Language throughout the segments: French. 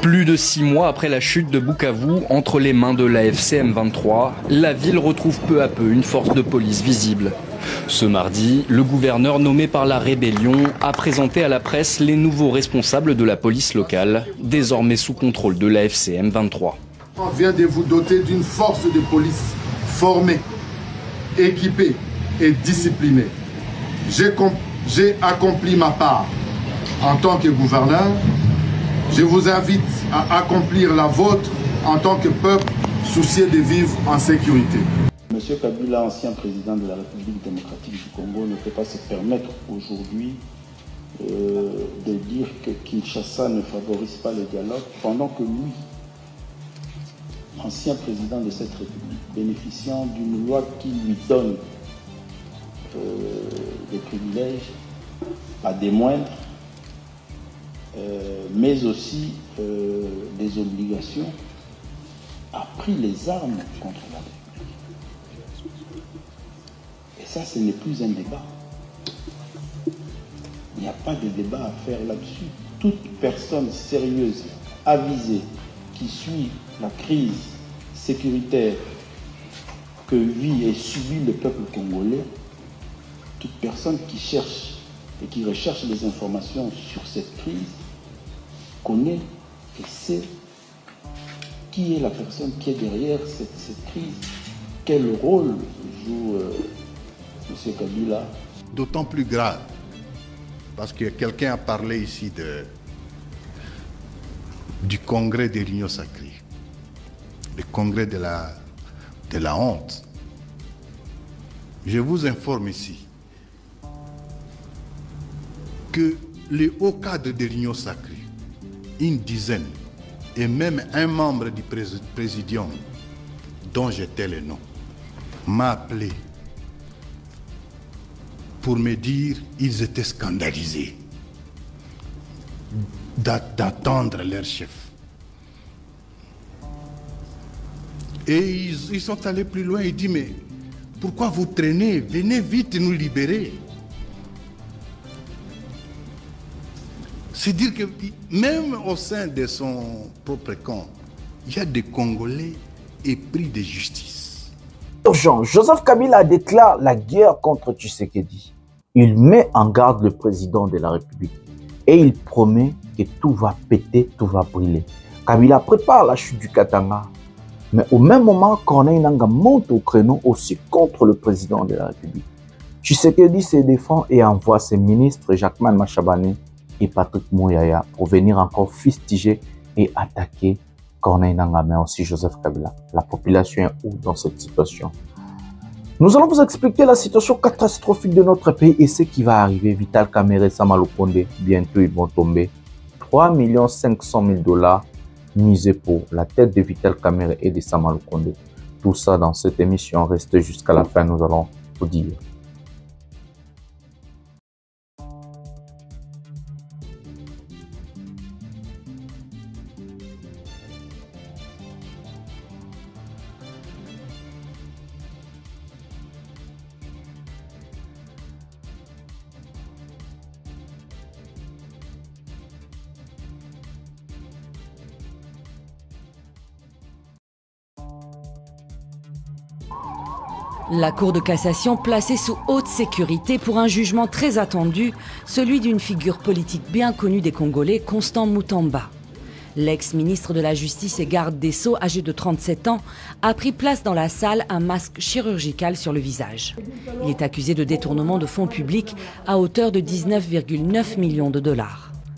Plus de 6 mois après la chute de Bukavu, entre les mains de l'AFC M23, la ville retrouve peu à peu une force de police visible. Ce mardi, le gouverneur nommé par la rébellion a présenté à la presse les nouveaux responsables de la police locale, désormais sous contrôle de l'AFC M23. On vient de vous doter d'une force de police formée, équipée et disciplinée. J'ai accompli ma part en tant que gouverneur. Je vous invite à accomplir la vôtre en tant que peuple soucieux de vivre en sécurité. Monsieur Kabila, ancien président de la République démocratique du Congo, ne peut pas se permettre aujourd'hui de dire que Kinshasa ne favorise pas le dialogue, pendant que lui, ancien président de cette République, bénéficiant d'une loi qui lui donne des privilèges, pas des moindres, mais aussi des obligations, a pris les armes contre la République. Et ça, ce n'est plus un débat. Il n'y a pas de débat à faire là-dessus. Toute personne sérieuse, avisée, qui suit la crise sécuritaire que vit et subit le peuple congolais, toute personne qui cherche et qui recherche des informations sur cette crise, connaît et sait qui est la personne qui est derrière cette crise, quel rôle joue M. Kabila. D'autant plus grave, parce que quelqu'un a parlé ici du congrès de l'Union sacrée, le congrès de la honte. Je vous informe ici que les hauts cadres de l'Union sacrée, une dizaine, et même un membre du présidium, dont j'étais le nom, m'a appelé pour me dire qu'ils étaient scandalisés d'attendre leur chef. Et ils sont allés plus loin, ils disent, mais pourquoi vous traînez? Venez vite nous libérer. C'est dire que même au sein de son propre camp, il y a des Congolais épris de justice. Urgent, Joseph Kabila déclare la guerre contre Tshisekedi. Il met en garde le président de la République et il promet que tout va péter, tout va brûler. Kabila prépare la chute du Katanga. Mais au même moment, Corneille Nangaa monte au créneau aussi contre le président de la République. Tshisekedi se défend et envoie ses ministres Jacquemain Machabane et Patrick Mouyaya pour venir encore fustiger et attaquer Corneille Nangaa, mais aussi Joseph Kabila. La population est où dans cette situation? Nous allons vous expliquer la situation catastrophique de notre pays et ce qui va arriver. Vital Kamerhe et Sama Lukonde, bientôt ils vont tomber. 3 500 000 $ misés pour la tête de Vital Kamerhe et de Sama Lukonde. Tout ça dans cette émission. Restez jusqu'à la fin, nous allons vous dire. La Cour de cassation placée sous haute sécurité pour un jugement très attendu, celui d'une figure politique bien connue des Congolais, Constant Mutamba. L'ex-ministre de la Justice et garde des Sceaux, âgé de 37 ans, a pris place dans la salle un masque chirurgical sur le visage. Il est accusé de détournement de fonds publics à hauteur de 19,9 millions de $.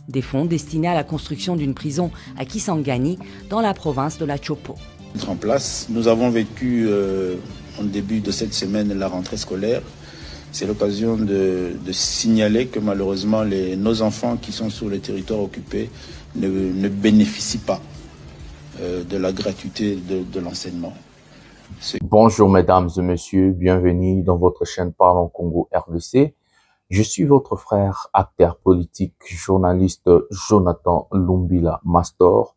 Des fonds destinés à la construction d'une prison à Kisangani, dans la province de la Chopo. En place, nous avons vécu en début de cette semaine la rentrée scolaire. C'est l'occasion de signaler que malheureusement nos enfants qui sont sur le territoire occupé ne bénéficient pas de la gratuité de l'enseignement. Bonjour mesdames et messieurs, bienvenue dans votre chaîne Parlons Congo RDC. Je suis votre frère, acteur politique, journaliste Jonathan Lumbila Mastor.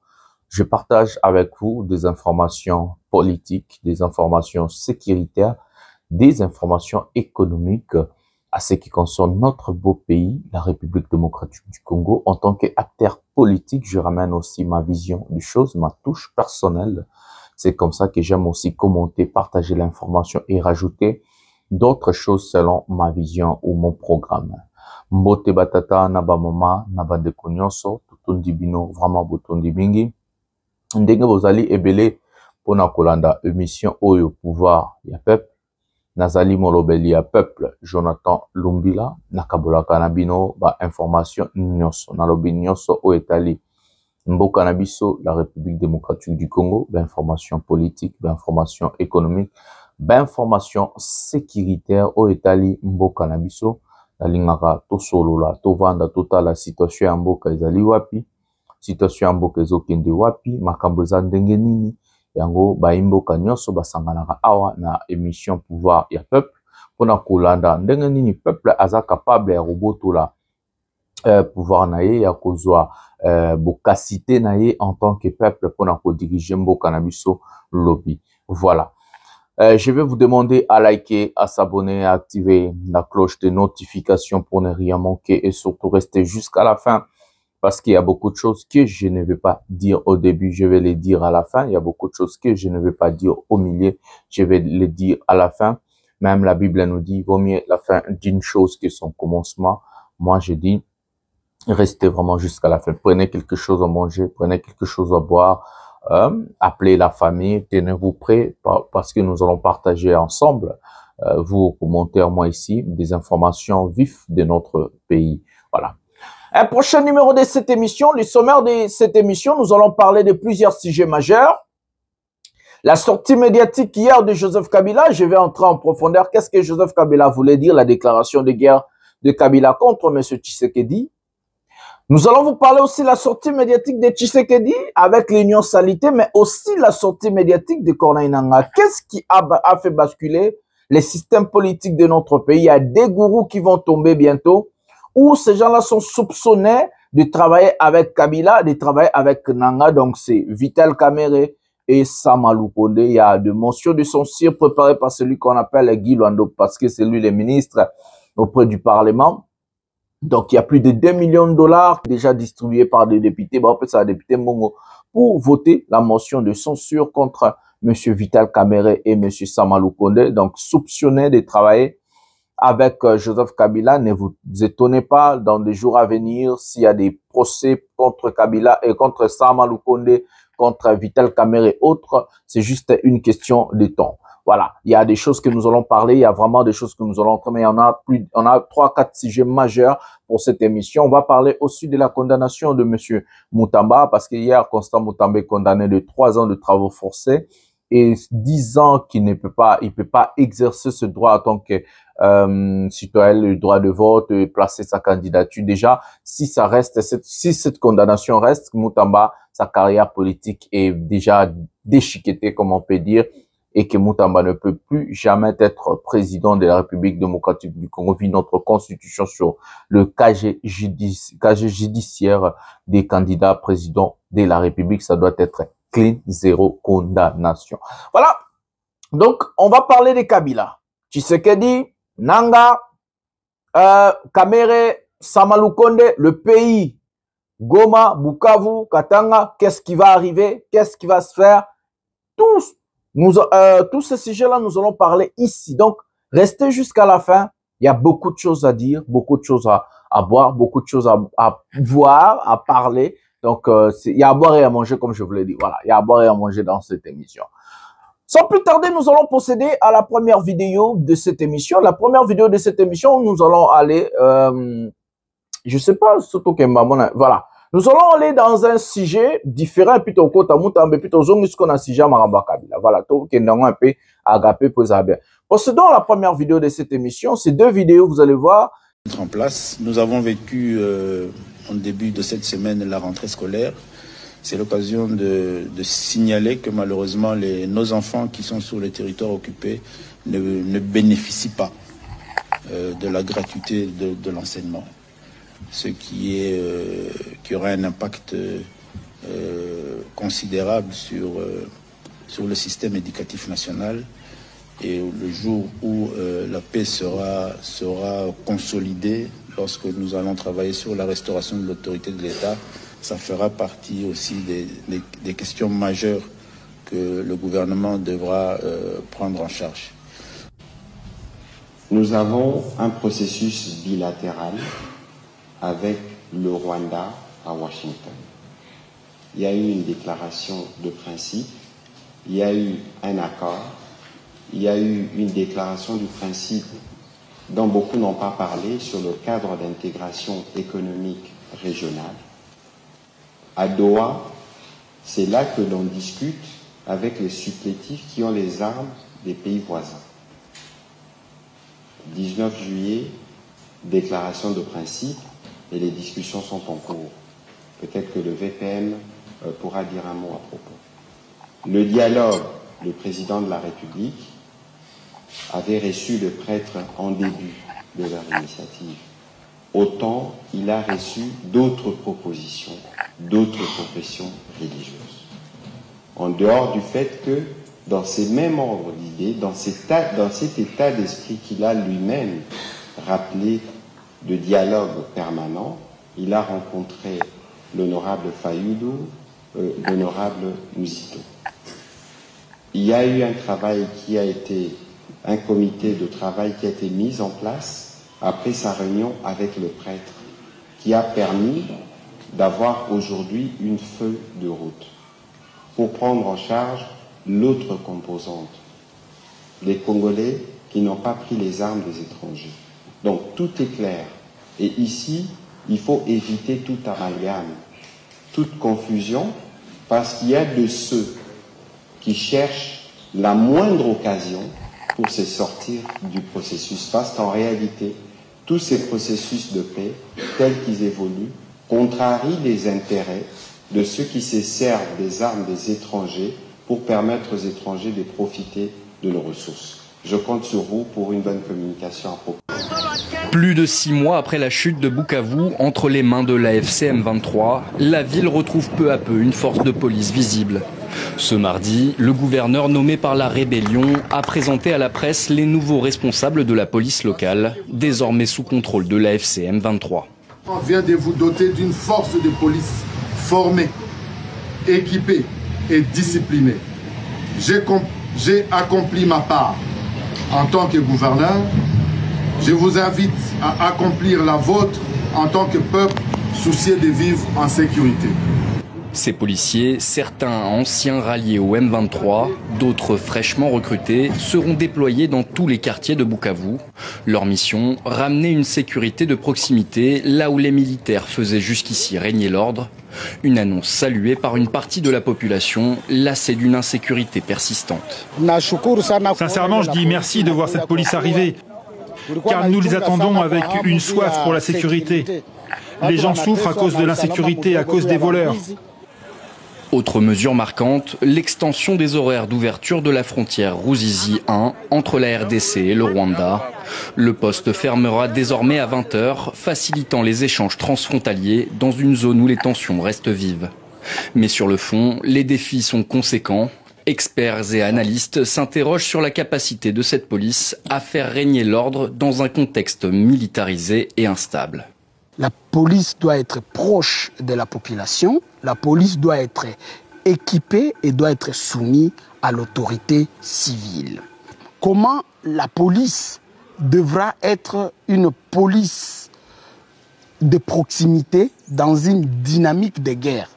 Je partage avec vous des informations politiques, des informations sécuritaires, des informations économiques à ce qui concerne notre beau pays, la République démocratique du Congo. En tant qu'acteur politique, je ramène aussi ma vision des choses, ma touche personnelle. C'est comme ça que j'aime aussi commenter, partager l'information et rajouter d'autres choses selon ma vision ou mon programme. Mbote batata naba mama naba ndeko nyonso totondi bino vraiment botondi mingi ndenge bozali ebele pona kolanda émission oyo pouvoir ya peuple nazali molobeli ya peuple Jonathan Lumbila nakabolaka na bino ba information nyonso nalobi nyonso oyo etali mboka na biso la République démocratique du Congo, d'information politique, d'information économique, d'information sécuritaire au etali mboka na biso nalingaka tosolola tovanda totala situation ya mboka ezali wapi, situation ya mboka ezokende wapi, makambo eza ndenge nini, yango baimboka nyonso basanganaka awa na émission pouvoir ya peuple pona kolanda ndenge nini peuple aza capable ya kobotola pouvoir na ye ya kozwa bokasité na ye en tant que peuple pona kodiriger mboka na biso lobby. Voilà. Je vais vous demander à liker, à s'abonner, à activer la cloche de notification pour ne rien manquer et surtout rester jusqu'à la fin parce qu'il y a beaucoup de choses que je ne vais pas dire au début, je vais les dire à la fin. Il y a beaucoup de choses que je ne vais pas dire au milieu, je vais les dire à la fin. Même la Bible nous dit, vaut mieux la fin d'une chose que son commencement. Moi, je dis, restez vraiment jusqu'à la fin. Prenez quelque chose à manger, prenez quelque chose à boire. Appelez la famille, tenez-vous prêts parce que nous allons partager ensemble, vous aux commentaires, moi ici, des informations vives de notre pays. Voilà. Un prochain numéro de cette émission, le sommaire de cette émission, nous allons parler de plusieurs sujets majeurs. La sortie médiatique hier de Joseph Kabila, je vais entrer en profondeur. Qu'est-ce que Joseph Kabila voulait dire, la déclaration de guerre de Kabila contre M. Tshisekedi. Nous allons vous parler aussi de la sortie médiatique de Tshisekedi avec l'Union Salité, mais aussi la sortie médiatique de Corneille Nangaa. Qu'est-ce qui a fait basculer les systèmes politiques de notre pays? Il y a des gourous qui vont tomber bientôt, où ces gens-là sont soupçonnés de travailler avec Kabila, de travailler avec Nangaa. Donc c'est Vital Kamerhe et Sama Lukonde. Il y a des motions de censure préparées par celui qu'on appelle Guy Luando, parce que c'est lui le ministre auprès du Parlement. Donc, il y a plus de 2 millions de dollars déjà distribués par des députés, bon, peut-être ça, député Mongo, pour voter la motion de censure contre M. Vital Kamerhe et M. Sama Lukonde, donc soupçonnés de travailler avec Joseph Kabila. Ne vous étonnez pas, dans des jours à venir, s'il y a des procès contre Kabila et contre Sama Lukonde, contre Vital Kamerhe et autres, c'est juste une question de temps. Voilà, il y a des choses que nous allons parler, il y a vraiment des choses que nous allons entrer, mais on a 3-4 sujets majeurs pour cette émission. On va parler aussi de la condamnation de M. Mutamba, parce qu'hier, Constant Mutamba est condamné de 3 ans de travaux forcés et 10 ans qu'il ne peut pas, exercer ce droit en tant que citoyen, le droit de vote, placer sa candidature. Déjà, si cette condamnation reste, Mutamba, sa carrière politique est déjà déchiquetée, comme on peut dire, et que Mutamba ne peut plus jamais être président de la République démocratique du Congo, vu notre constitution sur le casier judiciaire des candidats présidents de la République. Ça doit être clean, zéro condamnation. Voilà. Donc, on va parler de Kabila. Tshisekedi, Nangaa, Kamerhe, Sama Lukonde, le pays, Goma, Bukavu, Katanga, qu'est-ce qui va arriver? Qu'est-ce qui va se faire? Tous ces sujets-là, nous allons parler ici. Donc, restez jusqu'à la fin. Il y a beaucoup de choses à dire, beaucoup de choses à boire, beaucoup de choses à voir, à parler. Donc, il y a à boire et à manger, comme je vous l'ai dit. Voilà, il y a à boire et à manger dans cette émission. Sans plus tarder, nous allons procéder à la première vidéo de cette émission. La première vidéo de cette émission, nous allons aller, je sais pas, surtout que voilà. Nous allons aller dans un sujet différent, et puis au côté Mutamba, puis au zone qu'on a sujet Maramba Kabila. Voilà, tout qui est un peu agapé pour ça bien. Procédons à la première vidéo de cette émission. Ces 2 vidéos, vous allez voir. En place, nous avons vécu en début de cette semaine la rentrée scolaire. C'est l'occasion de signaler que malheureusement nos enfants qui sont sur les territoires occupés ne bénéficient pas de la gratuité de l'enseignement. Ce qui aura un impact considérable sur le système éducatif national et le jour où la paix sera consolidée, lorsque nous allons travailler sur la restauration de l'autorité de l'État, ça fera partie aussi des questions majeures que le gouvernement devra prendre en charge. Nous avons un processus bilatéral avec le Rwanda à Washington. Il y a eu une déclaration de principe, il y a eu un accord, il y a eu une déclaration du principe dont beaucoup n'ont pas parlé sur le cadre d'intégration économique régionale. À Doha, c'est là que l'on discute avec les supplétifs qui ont les armes des pays voisins. 19 juillet, déclaration de principe, et les discussions sont en cours. Peut-être que le VPM pourra dire un mot à propos. Le dialogue, le président de la République avait reçu le prêtre en début de leur initiative. Autant il a reçu d'autres propositions, d'autres confessions religieuses. En dehors du fait que, dans ces mêmes ordres d'idées, dans cet état d'esprit qu'il a lui-même rappelé de dialogue permanent, il a rencontré l'honorable Fayulu, l'honorable Muzito. Il y a eu un comité de travail qui a été mis en place après sa réunion avec le prêtre, qui a permis d'avoir aujourd'hui une feuille de route pour prendre en charge l'autre composante, les Congolais qui n'ont pas pris les armes des étrangers. Donc tout est clair. Et ici, il faut éviter tout amalgame, toute confusion, parce qu'il y a de ceux qui cherchent la moindre occasion pour se sortir du processus. Parce qu'en réalité, tous ces processus de paix, tels qu'ils évoluent, contrarient les intérêts de ceux qui se servent des armes des étrangers pour permettre aux étrangers de profiter de nos ressources. Je compte sur vous pour une bonne communication à propos. Plus de 6 mois après la chute de Bukavu, entre les mains de l'AFC M23, la ville retrouve peu à peu une force de police visible. Ce mardi, le gouverneur nommé par la rébellion a présenté à la presse les nouveaux responsables de la police locale, désormais sous contrôle de l'AFC M23. On vient de vous doter d'une force de police formée, équipée et disciplinée. J'ai accompli ma part en tant que gouverneur. Je vous invite à accomplir la vôtre en tant que peuple soucieux de vivre en sécurité. Ces policiers, certains anciens ralliés au M23, d'autres fraîchement recrutés, seront déployés dans tous les quartiers de Bukavu. Leur mission, ramener une sécurité de proximité là où les militaires faisaient jusqu'ici régner l'ordre. Une annonce saluée par une partie de la population, lassée d'une insécurité persistante. Sincèrement, je dis merci de voir cette police arriver, car nous les attendons avec une soif pour la sécurité. Les gens souffrent à cause de l'insécurité, à cause des voleurs. Autre mesure marquante, l'extension des horaires d'ouverture de la frontière Ruzizi 1 entre la RDC et le Rwanda. Le poste fermera désormais à 20 h, facilitant les échanges transfrontaliers dans une zone où les tensions restent vives. Mais sur le fond, les défis sont conséquents. Experts et analystes s'interrogent sur la capacité de cette police à faire régner l'ordre dans un contexte militarisé et instable. La police doit être proche de la population, la police doit être équipée et doit être soumise à l'autorité civile. Comment la police devra être une police de proximité dans une dynamique de guerre?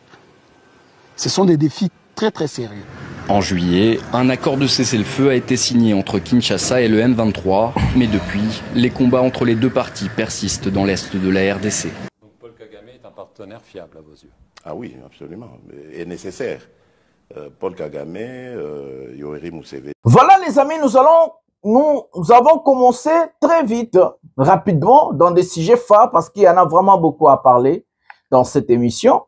Ce sont des défis très très sérieux. En juillet, un accord de cessez-le-feu a été signé entre Kinshasa et le M23, mais depuis, les combats entre les deux parties persistent dans l'est de la RDC. Donc Paul Kagame est un partenaire fiable à vos yeux? Ah oui, absolument, et nécessaire. Paul Kagame, Yoweri Museveni. Voilà les amis, nous avons commencé très vite, rapidement, dans des sujets phares, parce qu'il y en a vraiment beaucoup à parler dans cette émission.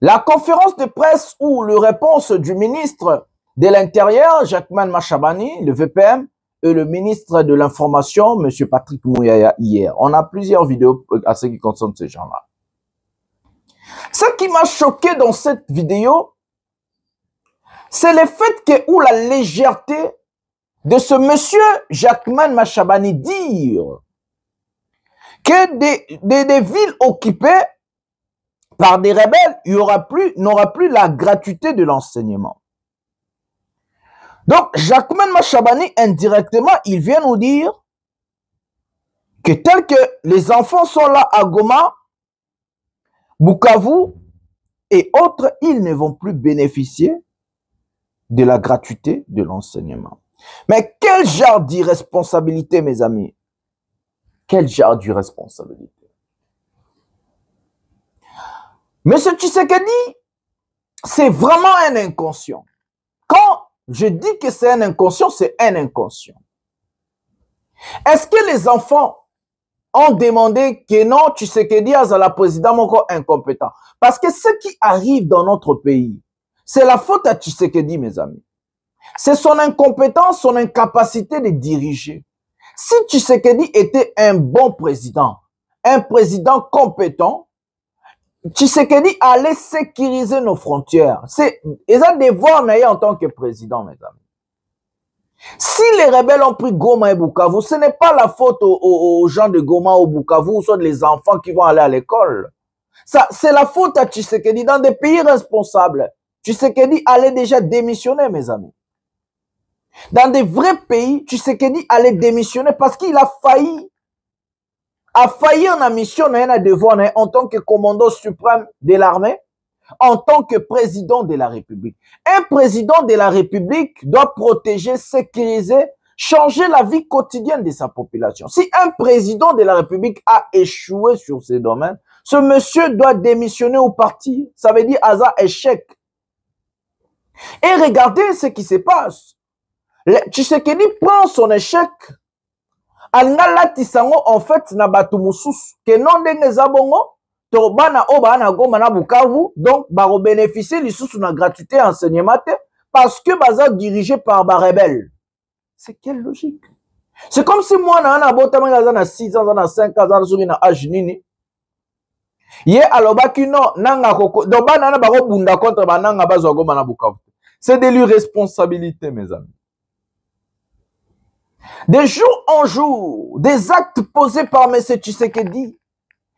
La conférence de presse ou le réponse du ministre de l'Intérieur, Jacquemain Machabani, le VPM, et le ministre de l'Information, M. Patrick Mouyaya, hier. On a plusieurs vidéos à ce qui concerne ces gens-là. Ce qui m'a choqué dans cette vidéo, c'est le fait que, où la légèreté de ce monsieur Jacquemain Machabani dire que des villes occupées par des rebelles, il n'aura plus la gratuité de l'enseignement. Donc, Jacquemain Machabani, indirectement, il vient nous dire que tel que les enfants sont là à Goma, Bukavu et autres, ils ne vont plus bénéficier de la gratuité de l'enseignement. Mais quel genre d'irresponsabilité, mes amis? Quel genre d'irresponsabilité? Monsieur Tshisekedi, c'est vraiment un inconscient. Quand je dis que c'est un inconscient, c'est un inconscient. Est-ce que les enfants ont demandé que non, Tshisekedi a la président encore incompétent? Parce que ce qui arrive dans notre pays, c'est la faute à Tshisekedi, mes amis. C'est son incompétence, son incapacité de diriger. Si Tshisekedi était un bon président, un président compétent, Tshisekedi allait sécuriser nos frontières. Ils ont des devoirs en tant que président, mes amis. Si les rebelles ont pris Goma et Bukavu, ce n'est pas la faute aux gens de Goma ou Bukavu, ou soit les enfants qui vont aller à l'école. C'est la faute à Tshisekedi. Dans des pays responsables, Tshisekedi allait déjà démissionner, mes amis. Dans des vrais pays, Tshisekedi allait démissionner parce qu'il a failli en mission, en tant que commandant suprême de l'armée, en tant que président de la République. Un président de la République doit protéger, sécuriser, changer la vie quotidienne de sa population. Si un président de la République a échoué sur ces domaines, ce monsieur doit démissionner au parti. Ça veut dire hasard échec. Et regardez ce qui se passe. Tshisekedi prend son échec. En fait, na batu mususu. Que non denge zabongo, to bana oba na Goma na Bukavu, donc baro bénéficier lisusu na gratuité enseignement parce que baza dirigé par ba rebelle. C'est quelle logique? C'est comme si moi na botama na 6 ans, na 5 ans, sur na âge nini. Ye alobaki non nanga koko, do bana na baro bunda contre bananga bazo Goma na Bukavu. C'est de l'irresponsabilité, mes amis. De jour en jour, des actes posés par M. Tshisekedi.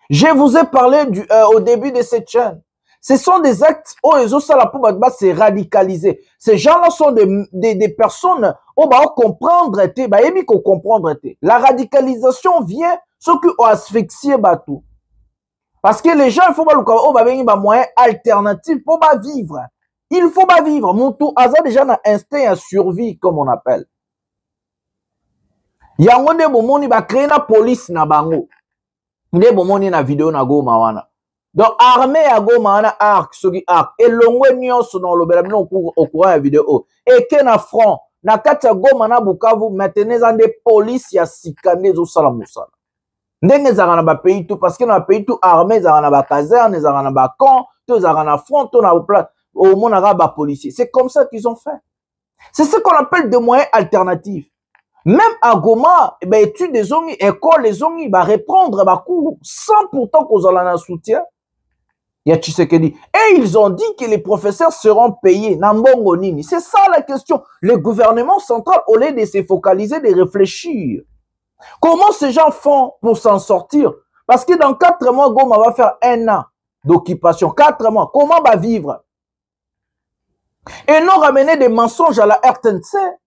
Je vous ai parlé au début de cette chaîne. Ce sont des actes où ils ont ça la pour se radicaliser. Ces gens-là sont des personnes où on comprendre la radicalisation vient ce qui ont asphyxié Batou. Parce que les gens, il faut pas le moyen alternatif pour pas vivre. Il faut pas vivre. Moutou Aza déjà un instinct à survie, comme on appelle. Yango nde bomoni ba créer na police na bango. Nde bomoni na vidéo na Goma wana. Donc armée ya Goma wana arc soki arc elongwe nyonso na lobela bino au courant ya vidéo. Et que na front na kati ya Goma na Bukavu maintenant za nde police ya sikane zo sala musala. Ndenge za na ba pays tout parce que na pays tout armée za na ba caserne za na ba camp, to za na front to na place au mona ba policier. C'est comme ça qu'ils ont fait. C'est ce qu'on appelle des moyens alternatifs. Même à Goma, études des zongi, écoles des zongi, reprendre ma cours sans pourtant qu'on en a soutien. Il y a Tshisekedi. Et ils ont dit que les professeurs seront payés. Nambongo nini. C'est ça la question. Le gouvernement central, au lieu de se focaliser, de réfléchir. Comment ces gens font pour s'en sortir? Parce que dans 4 mois, Goma va faire 1 an d'occupation. 4 mois. Comment va vivre? Et non ramener des mensonges à la RTNC.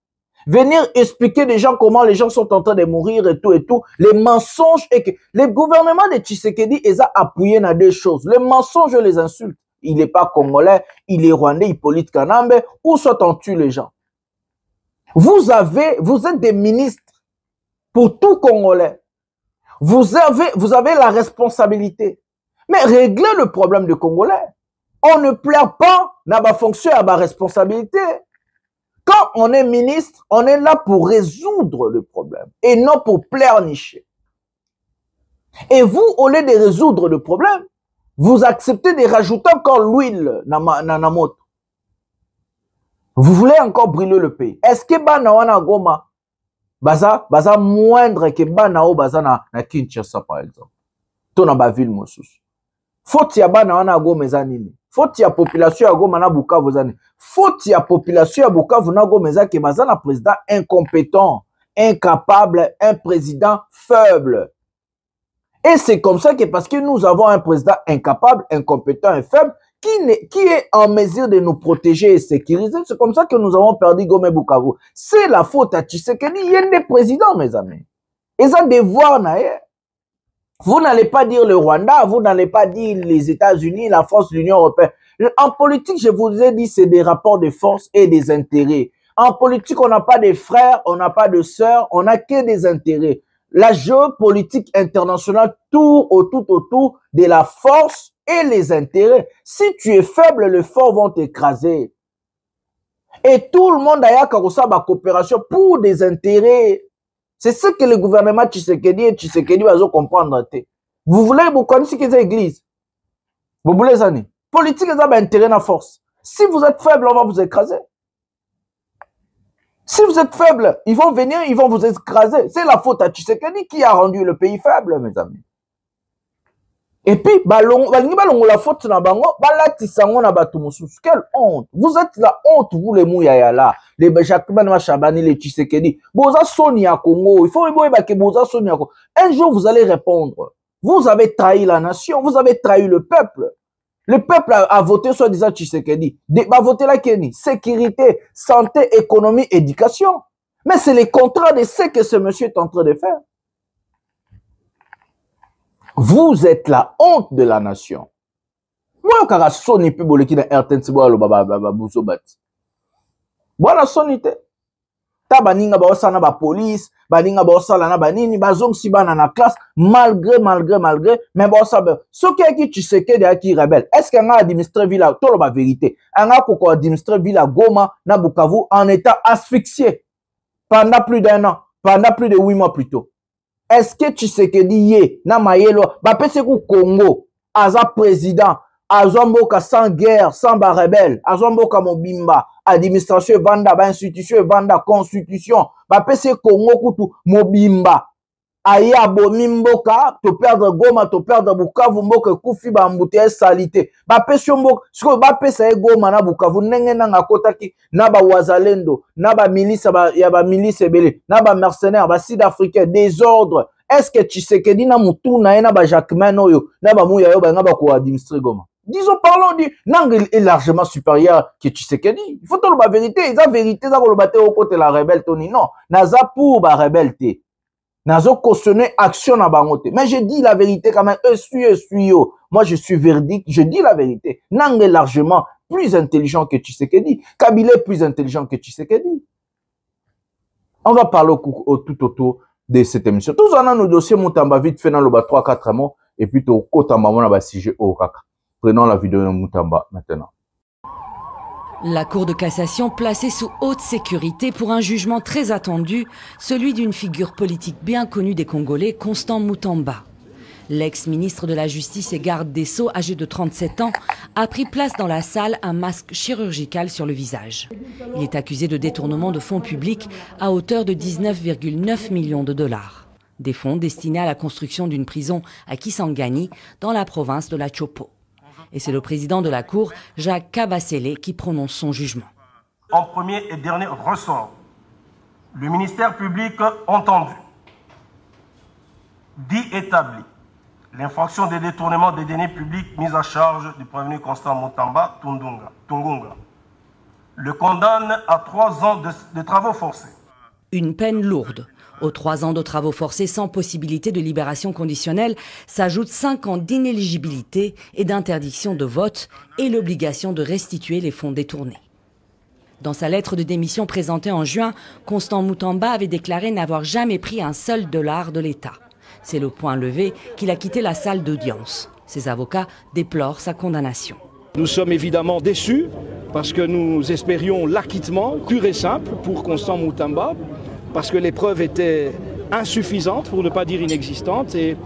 Venir expliquer des gens comment les gens sont en train de mourir et tout, les mensonges et que le gouvernement de Tshisekedi les a appuyés dans 2 choses. Le mensonge et les insultes. Il n'est pas congolais, il est rwandais, Hippolyte Kanambe, ou soit on tue les gens. Vous êtes des ministres pour tout Congolais. Vous avez la responsabilité. Mais réglez le problème des Congolais. On ne plaire pas dans la fonction à la responsabilité. Quand on est ministre, on est là pour résoudre le problème et non pour pleurnicher. Et vous, au lieu de résoudre le problème, vous acceptez de rajouter encore l'huile dans la moto. Vous voulez encore brûler le pays. Est-ce que Bana wana Goma baza moindre que Bana o baza na Kinshasa par exemple? Tona ba ville mosusu. Faute ya bana wana Goma ezanini. Faute ya population ya Goma na Bukavu zani. Faute ya population ya Bukavu na Goma ezaki bazana président incompétent, incapable, un président faible. Et c'est comme ça que parce que nous avons un président incapable, incompétent et faible qui est en mesure de nous protéger et sécuriser, c'est comme ça que nous avons perdu Goma et Bukavu. C'est la faute à Tshisekedi, il y a des présidents mes amis. Ils ont des devoirs naïe. Vous n'allez pas dire le Rwanda, vous n'allez pas dire les États-Unis, la France, l'Union européenne. En politique, je vous ai dit, c'est des rapports de force et des intérêts. En politique, on n'a pas de frères, on n'a pas de sœurs, on n'a que des intérêts. La géopolitique internationale tourne autour de la force et les intérêts. Si tu es faible, les forts vont t'écraser. Et tout le monde a une coopération pour des intérêts. C'est ce que le gouvernement Tshisekedi va comprendre. Vous voulez, vous connaissez que c'est l'église. Vous voulez ça? Politique, ça va intérêt la force. Si vous êtes faible, on va vous écraser. Si vous êtes faible, ils vont venir, ils vont vous écraser. C'est la faute à Tshisekedi qui a rendu le pays faible, mes amis. Et puis, la faute na bango, quelle honte. Vous êtes la honte, vous les mouyayala, les Jacquemin Chabani, les Tshisekedi. Boza Sonia Congo, il faut que Boza Sonia Congo. Un jour, vous allez répondre. Vous avez trahi la nation, vous avez trahi le peuple. Le peuple a voté soi-disant Tshisekedi. Va voter la Kenny. Sécurité, santé, économie, éducation. Mais c'est le contraire de ce que ce monsieur est en train de faire. Vous êtes la honte de la nation. Moi, je suis sonné plus pour le qui n'a RTN, c'est bon, le baba bouso bat. Voilà sonité. Ta baninga ba osana ba police, baninga ba osala na banini, bazong si bana na classe, malgré, mais ba osaba. Ce qui tu sais que qui rebelle. Est-ce qu'on a administré Villa, tout la vérité. On a qu'on administré Villa Goma, na Bukavu, en état asphyxié. Pendant plus d'1 an, pendant plus de 8 mois plus tôt. Est-ce que tu sais que dit na mayelo ba pese ku Congo aza président azomboka sans guerre sans ba rebelle azomboka mobimba administration vanda ba institution vanda constitution ba pese Congo kutu mobimba aya bomimboka to perdre Goma to perdre Bukavu mboka kufi ba mbute salité ba pese mboka siko ba pese Goma na Bukavu ndenge na ngakotaki na ba wazalendo na ba milice ya ba milice ebele na ba mercenaires ba sud-africains désordre. Est-ce que Tshisekedi na mutu na ena ba Jacquemin oyo na ba muya yo ba nga ba ko administrer Goma? Disons parlons du Nang est largement supérieur que Tshisekedi. Il faut dire la vérité, la vérité ça ko le battre au côté la rebelle Tony non, naza pour ba rebelle té. Nazo cautionner action na bangote. Mais je dis la vérité quand même, yo. Moi je suis verdict, je dis la vérité. Nang est largement plus intelligent que Tshisekedi. Kabila est plus intelligent que Tshisekedi. On va parler tout autour de cette émission. Tous on a nos dossiers Moutamba vite fait dans le 3-4 mots et puis au Kotamba on a ba sujet au kaka. Prenons la vidéo de Moutamba maintenant. La Cour de cassation placée sous haute sécurité pour un jugement très attendu, celui d'une figure politique bien connue des Congolais, Constant Moutamba. L'ex-ministre de la Justice et garde des Sceaux, âgé de 37 ans, a pris place dans la salle un masque chirurgical sur le visage. Il est accusé de détournement de fonds publics à hauteur de 19,9 millions de dollars. Des fonds destinés à la construction d'une prison à Kisangani, dans la province de la Chopo. Et c'est le président de la Cour, Jacques Kabasele, qui prononce son jugement. En premier et dernier ressort, le ministère public entendu, dit établi, l'infraction de détournement des deniers publics mise à charge du prévenu Constant Moutamba Tungunga, le condamne à 3 ans de travaux forcés. Une peine lourde. Aux 3 ans de travaux forcés sans possibilité de libération conditionnelle s'ajoutent 5 ans d'inéligibilité et d'interdiction de vote et l'obligation de restituer les fonds détournés. Dans sa lettre de démission présentée en juin, Constant Moutamba avait déclaré n'avoir jamais pris un seul dollar de l'État. C'est le point levé qu'il a quitté la salle d'audience. Ses avocats déplorent sa condamnation. Nous sommes évidemment déçus parce que nous espérions l'acquittement pur et simple pour Constant Moutamba, parce que les preuves étaient insuffisantes, pour ne pas dire inexistantes, et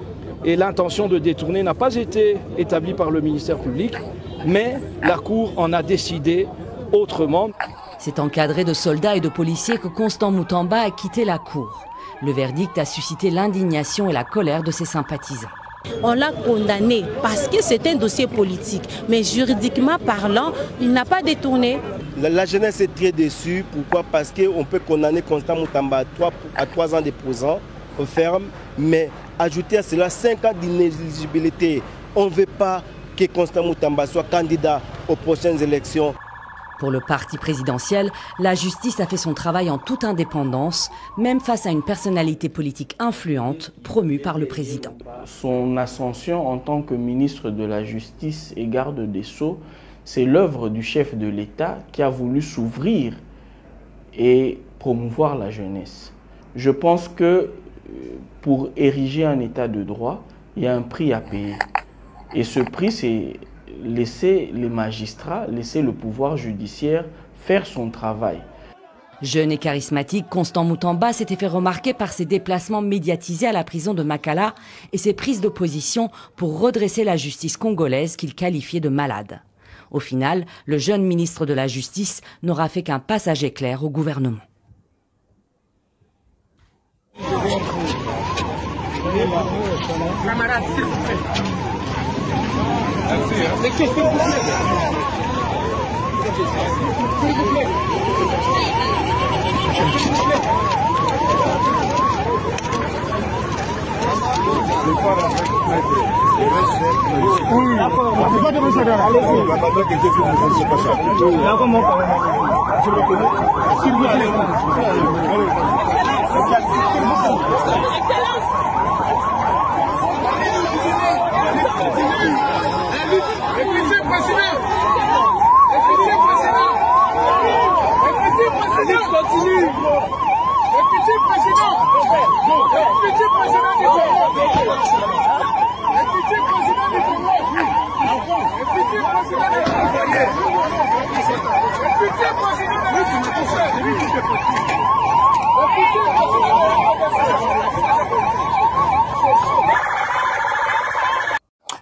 l'intention de détourner n'a pas été établie par le ministère public, mais la Cour en a décidé autrement. C'est encadré de soldats et de policiers que Constant Moutamba a quitté la Cour. Le verdict a suscité l'indignation et la colère de ses sympathisants. On l'a condamné parce que c'est un dossier politique. Mais juridiquement parlant, il n'a pas détourné. La jeunesse est très déçue. Pourquoi? Parce qu'on peut condamner Constant Moutamba à 3 ans de prison ferme, mais ajouter à cela 5 ans d'inéligibilité. On ne veut pas que Constant Moutamba soit candidat aux prochaines élections. Pour le parti présidentiel, la justice a fait son travail en toute indépendance, même face à une personnalité politique influente promue par le président. Son ascension en tant que ministre de la Justice et garde des Sceaux, c'est l'œuvre du chef de l'État qui a voulu s'ouvrir et promouvoir la jeunesse. Je pense que pour ériger un État de droit, il y a un prix à payer. Et ce prix, c'est laisser les magistrats, laisser le pouvoir judiciaire faire son travail. Jeune et charismatique, Constant Moutamba s'était fait remarquer par ses déplacements médiatisés à la prison de Makala et ses prises d'opposition pour redresser la justice congolaise qu'il qualifiait de malade. Au final, le jeune ministre de la Justice n'aura fait qu'un passage éclair au gouvernement.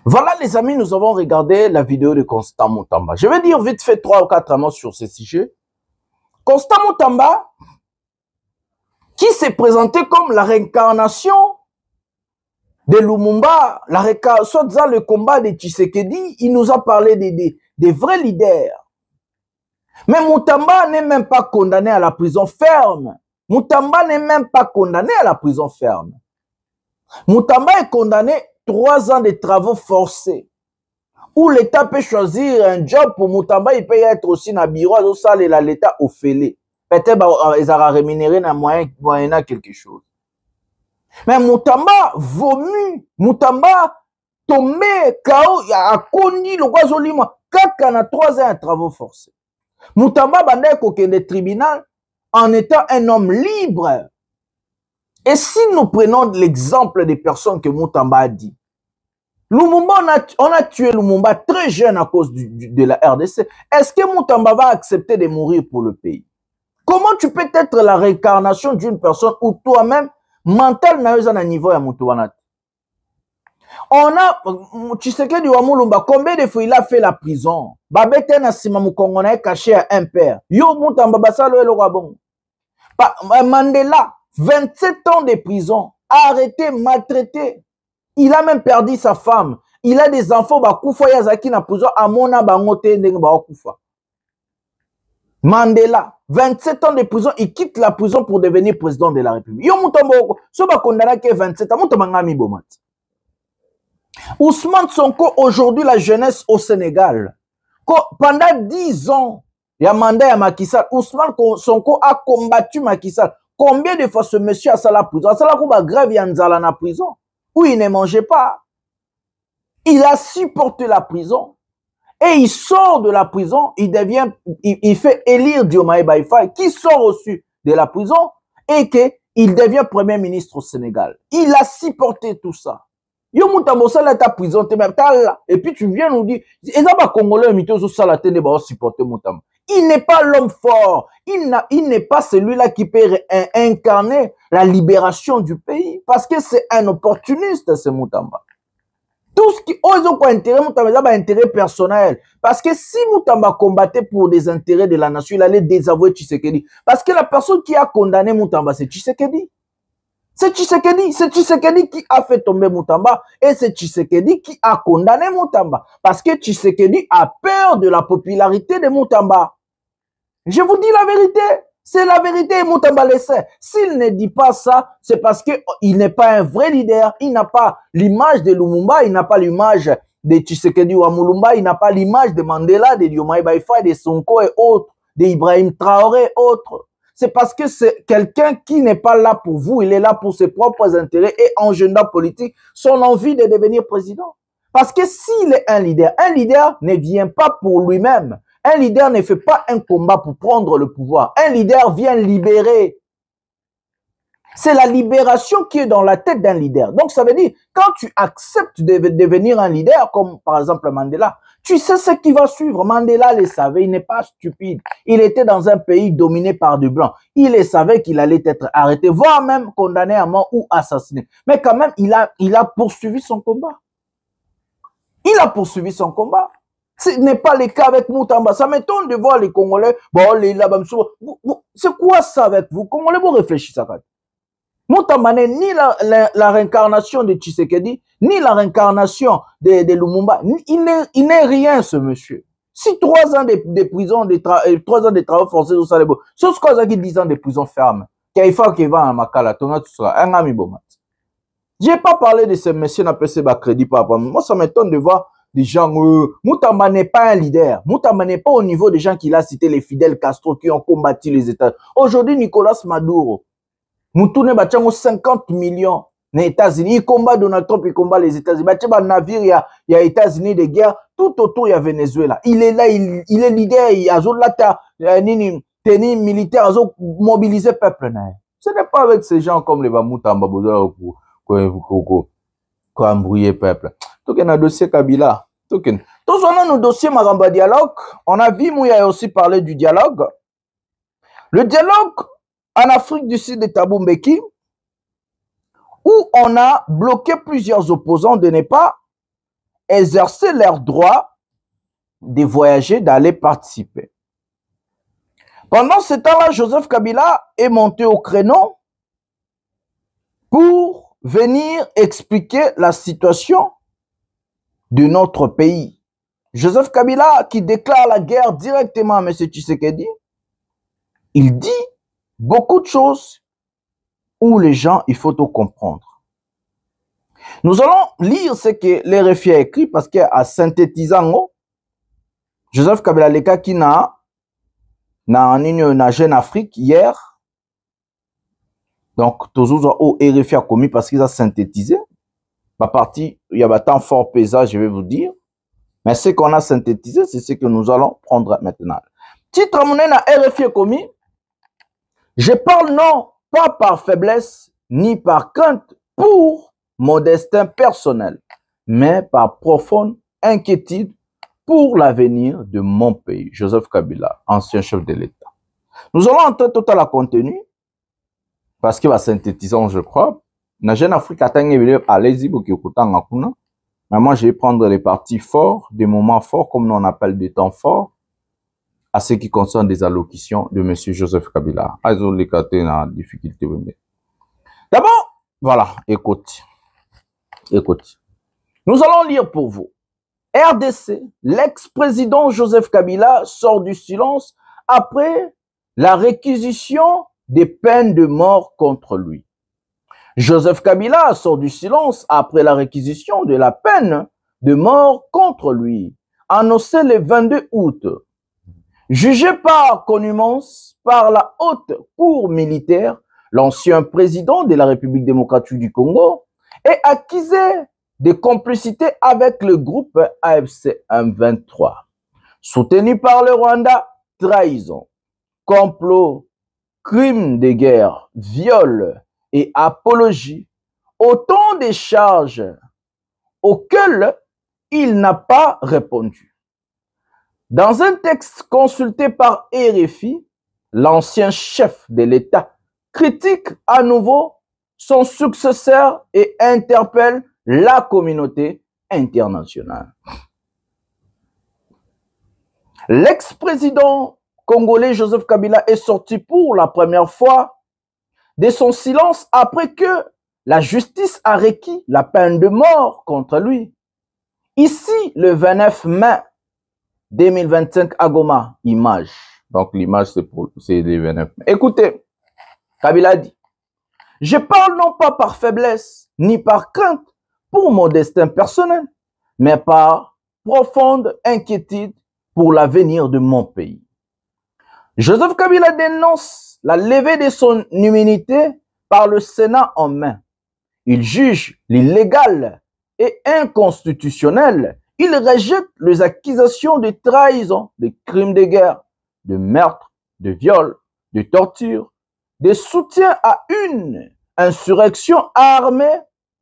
Voilà les amis, nous avons regardé la vidéo de Constant Moutamba. Je vais dire vite fait 3 ou 4 mots sur ce sujet. Constant Moutamba, qui s'est présenté comme la réincarnation de Lumumba, soit disant le combat de Tshisekedi, il nous a parlé des vrais leaders. Mais Moutamba n'est même pas condamné à la prison ferme. Moutamba n'est même pas condamné à la prison ferme. Moutamba est condamné 3 ans de travaux forcés. Où l'État peut choisir un job pour Moutamba, il peut être aussi dans le bureau, ça l'État au fêlé. Peut-être qu'ils auront rémunéré dans moyennant quelque chose. Mais Moutamba vomu, Moutamba tombé, KO, a connu le Guazolima, kaka na 3 ans de travaux forcés. Moutamba bandé kokende tribunal en étant un homme libre. Et si nous prenons l'exemple des personnes que Moutamba a dit, Lumumba, on a tué Lumumba très jeune à cause de la RDC. Est-ce que Moutamba va accepter de mourir pour le pays? Comment tu peux être la réincarnation d'une personne où toi-même, mental n'a pas un niveau à Moutouanat? On a, tu sais que du Wamulumba, combien de fois il a fait la prison? Babete na sima Mukongona est caché à un père. Yo Moutamba basalo el rabon. Mandela, 27 ans de prison, arrêté, maltraité. Il a même perdu sa femme. Il a des enfants, Bakoufa Yazaki na prison, Amona Bangote Ndenge Bakoufa. Mandela, 27 ans de prison, il quitte la prison pour devenir président de la République. Yo Moutamba, so ba condamné que 27 ans, Moutamba ngami bomat. Ousmane Sonko, aujourd'hui, la jeunesse au Sénégal. Pendant 10 ans, il y a mandat à Macky Sall. Ousmane Sonko a combattu Macky Sall. Combien de fois ce monsieur a ça la prison? Ça la grève, il y a en prison. Où il ne mangeait pas. Il a supporté la prison. Et il sort de la prison. Il fait élire Diomaye Faye, qui sort aussi de la prison et qu'il devient premier ministre au Sénégal. Il a supporté tout ça. Yo Moutamba sala ta prison et puis tu viens nous dire Congolais supporter Moutamba. Il n'est pas l'homme fort, il n'est pas celui-là qui peut incarner la libération du pays parce que c'est un opportuniste ce Moutamba. Tout ce qui ont intérêt Moutamba, c'est un intérêt personnel parce que si Moutamba combattait pour des intérêts de la nation, il allait désavouer Tshisekedi parce que la personne qui a condamné Moutamba c'est Tshisekedi. C'est Tshisekedi qui a fait tomber Moutamba et c'est Tshisekedi qui a condamné Moutamba. Parce que Tshisekedi a peur de la popularité de Moutamba. Je vous dis la vérité. C'est la vérité, Moutamba le sait. S'il ne dit pas ça, c'est parce qu'il n'est pas un vrai leader. Il n'a pas l'image de Lumumba, il n'a pas l'image de Tshisekedi ou Amulumba, il n'a pas l'image de Mandela, de Diomaye Faye, de Sonko et autres, de Ibrahim Traoré et autres. C'est parce que c'est quelqu'un qui n'est pas là pour vous, il est là pour ses propres intérêts et en agenda politique, son envie de devenir président. Parce que s'il est un leader ne vient pas pour lui-même. Un leader ne fait pas un combat pour prendre le pouvoir. Un leader vient libérer. C'est la libération qui est dans la tête d'un leader. Donc ça veut dire, quand tu acceptes de devenir un leader, comme par exemple Mandela, tu sais ce qui va suivre. Mandela le savait, il n'est pas stupide. Il était dans un pays dominé par du blanc. Il le savait qu'il allait être arrêté, voire même condamné à mort ou assassiné. Mais quand même, il a poursuivi son combat. Il a poursuivi son combat. Ce n'est pas le cas avec Moutamba. Ça m'étonne de voir les Congolais. Bon, les là-bas, c'est quoi ça avec vous? Congolais, vous réfléchissez ça. Moutamba n'est ni la réincarnation de Tshisekedi, ni la réincarnation de Lumumba. Il n'est rien, ce monsieur. Si 3 ans de prison, 3 ans de travail forcé, tout ça, c'est ce qu'on a dit 10 ans de prison ferme. Qu'il faut qu'il va en Makala, tout ça, un ami bon. Je n'ai pas parlé de ce monsieur, n'a pas fait crédit par rapport. Moi, ça m'étonne de voir des gens, Moutamba n'est pas un leader. Moutamba n'est pas au niveau des gens qu'il a cité, les fidèles Castro qui ont combattu les États. Aujourd'hui, Nicolas Maduro, Moutoune Bachango 50 millions aux États-Unis. Il combat Donald Trump, il combat les États-Unis. Bachango navire, il y a États-Unis de guerre. Tout autour, il y a Venezuela. Il est là, il est leader. Il y a tenue militaire, il a mobilisé le peuple. Ce n'est pas avec ces gens comme les Moutamba pour embrouiller le peuple. Donc, il y a un dossier Kabila. Donc, on a un dossier Maramba Dialogue. On a vu, Mouya aussi parlé du dialogue. Le dialogue en Afrique du Sud de Thabo Mbeki, où on a bloqué plusieurs opposants de ne pas exercer leur droit de voyager, d'aller participer. Pendant ce temps-là, Joseph Kabila est monté au créneau pour venir expliquer la situation de notre pays. Joseph Kabila, qui déclare la guerre directement à M. Tshisekedi, il dit beaucoup de choses où les gens, il faut tout comprendre. Nous allons lire ce que l'RFI a écrit parce qu'à synthétisant, Joseph Kabila, le cas qui n'a Jeune Afrique hier, donc toujours au RFI a commis parce qu'il a synthétisé. Ma partie, il y a un temps fort pesant, je vais vous dire. Mais ce qu'on a synthétisé, c'est ce que nous allons prendre maintenant. Titre mon na RFI a commis. Je parle non pas par faiblesse ni par crainte pour mon destin personnel, mais par profonde inquiétude pour l'avenir de mon pays. Joseph Kabila, ancien chef de l'État. Nous allons entrer tout à la contenu, parce qu'il va synthétiser, je crois. Na Jeune Afrique a allez-y pour mais moi je vais prendre les parties forts, des moments forts, comme on appelle des temps forts, à ce qui concerne des allocutions de M. Joseph Kabila. Difficulté. D'abord, voilà, écoute. Nous allons lire pour vous. RDC, l'ex-président Joseph Kabila sort du silence après la réquisition des peines de mort contre lui. Joseph Kabila sort du silence après la réquisition de la peine de mort contre lui, annoncée le 22 août. Jugé par connivence par la haute cour militaire, l'ancien président de la République démocratique du Congo est accusé de complicité avec le groupe AFC M23. Soutenu par le Rwanda, trahison, complot, crime de guerre, viol et apologie, autant de charges auxquelles il n'a pas répondu. Dans un texte consulté par RFI, l'ancien chef de l'État critique à nouveau son successeur et interpelle la communauté internationale. L'ex-président congolais Joseph Kabila est sorti pour la première fois de son silence après que la justice a requis la peine de mort contre lui. Ici, le 29 mai 2025 à Goma, image. Donc l'image, c'est le 29 mai. Écoutez, Kabila dit, « Je parle non pas par faiblesse, ni par crainte pour mon destin personnel, mais par profonde inquiétude pour l'avenir de mon pays. » Joseph Kabila dénonce la levée de son immunité par le Sénat en main. Il juge l'illégal et inconstitutionnel. Il rejette les accusations de trahison, de crimes de guerre, de meurtre, de viol, de torture, de soutien à une insurrection armée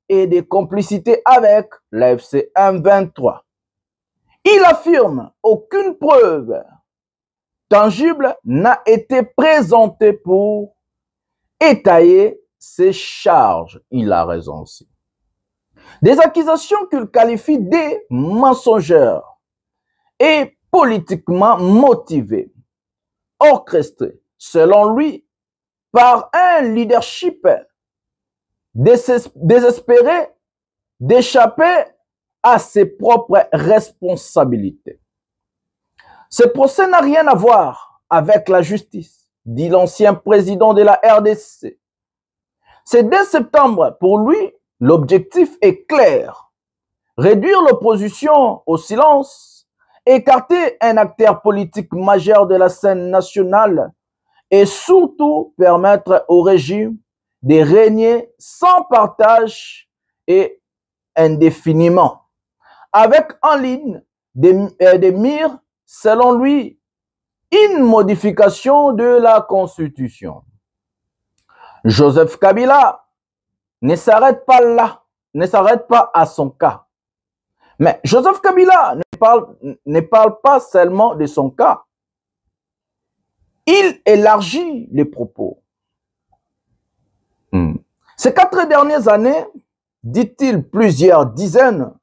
et de complicité avec l'AFC M23. Il affirme aucune preuve tangible n'a été présentée pour étayer ces charges. Il a raison aussi. Des accusations qu'il qualifie de mensongères et politiquement motivées, orchestrées, selon lui, par un leadership désespéré d'échapper à ses propres responsabilités. Ce procès n'a rien à voir avec la justice, dit l'ancien président de la RDC. C'est dès septembre, pour lui, l'objectif est clair. Réduire l'opposition au silence, écarter un acteur politique majeur de la scène nationale et surtout permettre au régime de régner sans partage et indéfiniment. Avec en ligne des mires, selon lui, une modification de la Constitution. Joseph Kabila ne s'arrête pas là, ne s'arrête pas à son cas. Mais Joseph Kabila ne parle pas seulement de son cas. Il élargit les propos. Ces 4 dernières années, dit-il, plusieurs dizaines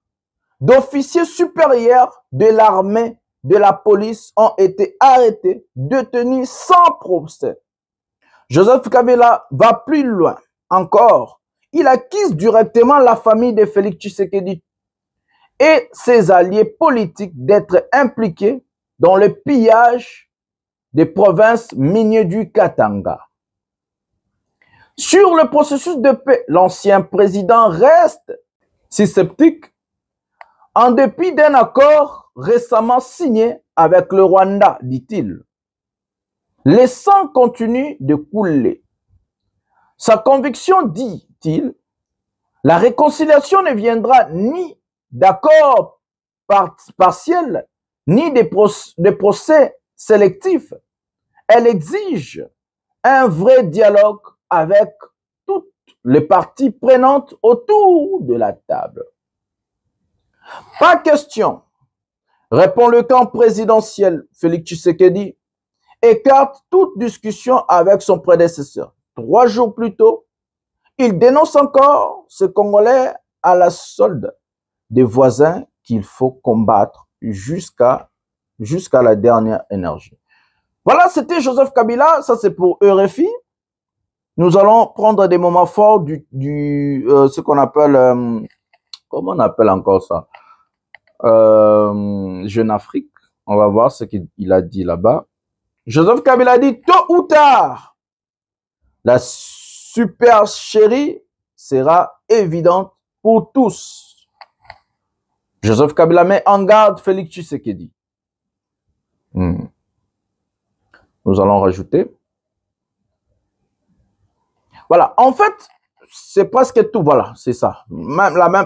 d'officiers supérieurs de l'armée, de la police ont été arrêtés, détenus sans procès. Joseph Kabila va plus loin encore. Il accuse directement la famille de Félix Tshisekedi et ses alliés politiques d'être impliqués dans le pillage des provinces minières du Katanga. Sur le processus de paix, l'ancien président reste si sceptique en dépit d'un accord récemment signé avec le Rwanda, dit-il. Le sang continue de couler. Sa conviction, dit-il, la réconciliation ne viendra ni d'accords partiels, ni de procès sélectifs. Elle exige un vrai dialogue avec toutes les parties prenantes autour de la table. Pas question, répond le camp présidentiel. Félix Tshisekedi écarte toute discussion avec son prédécesseur. 3 jours plus tôt, il dénonce encore ce Congolais à la solde des voisins qu'il faut combattre jusqu'à la dernière énergie. Voilà, c'était Joseph Kabila, ça c'est pour RFI. Nous allons prendre des moments forts ce qu'on appelle, comment on appelle encore ça, Jeune Afrique. On va voir ce qu'il a dit là-bas. Joseph Kabila dit, tôt ou tard, la supercherie sera évidente pour tous. Joseph Kabila met en garde Félix Tshisekedi. Nous allons rajouter. Voilà, en fait, c'est presque tout, voilà, c'est ça.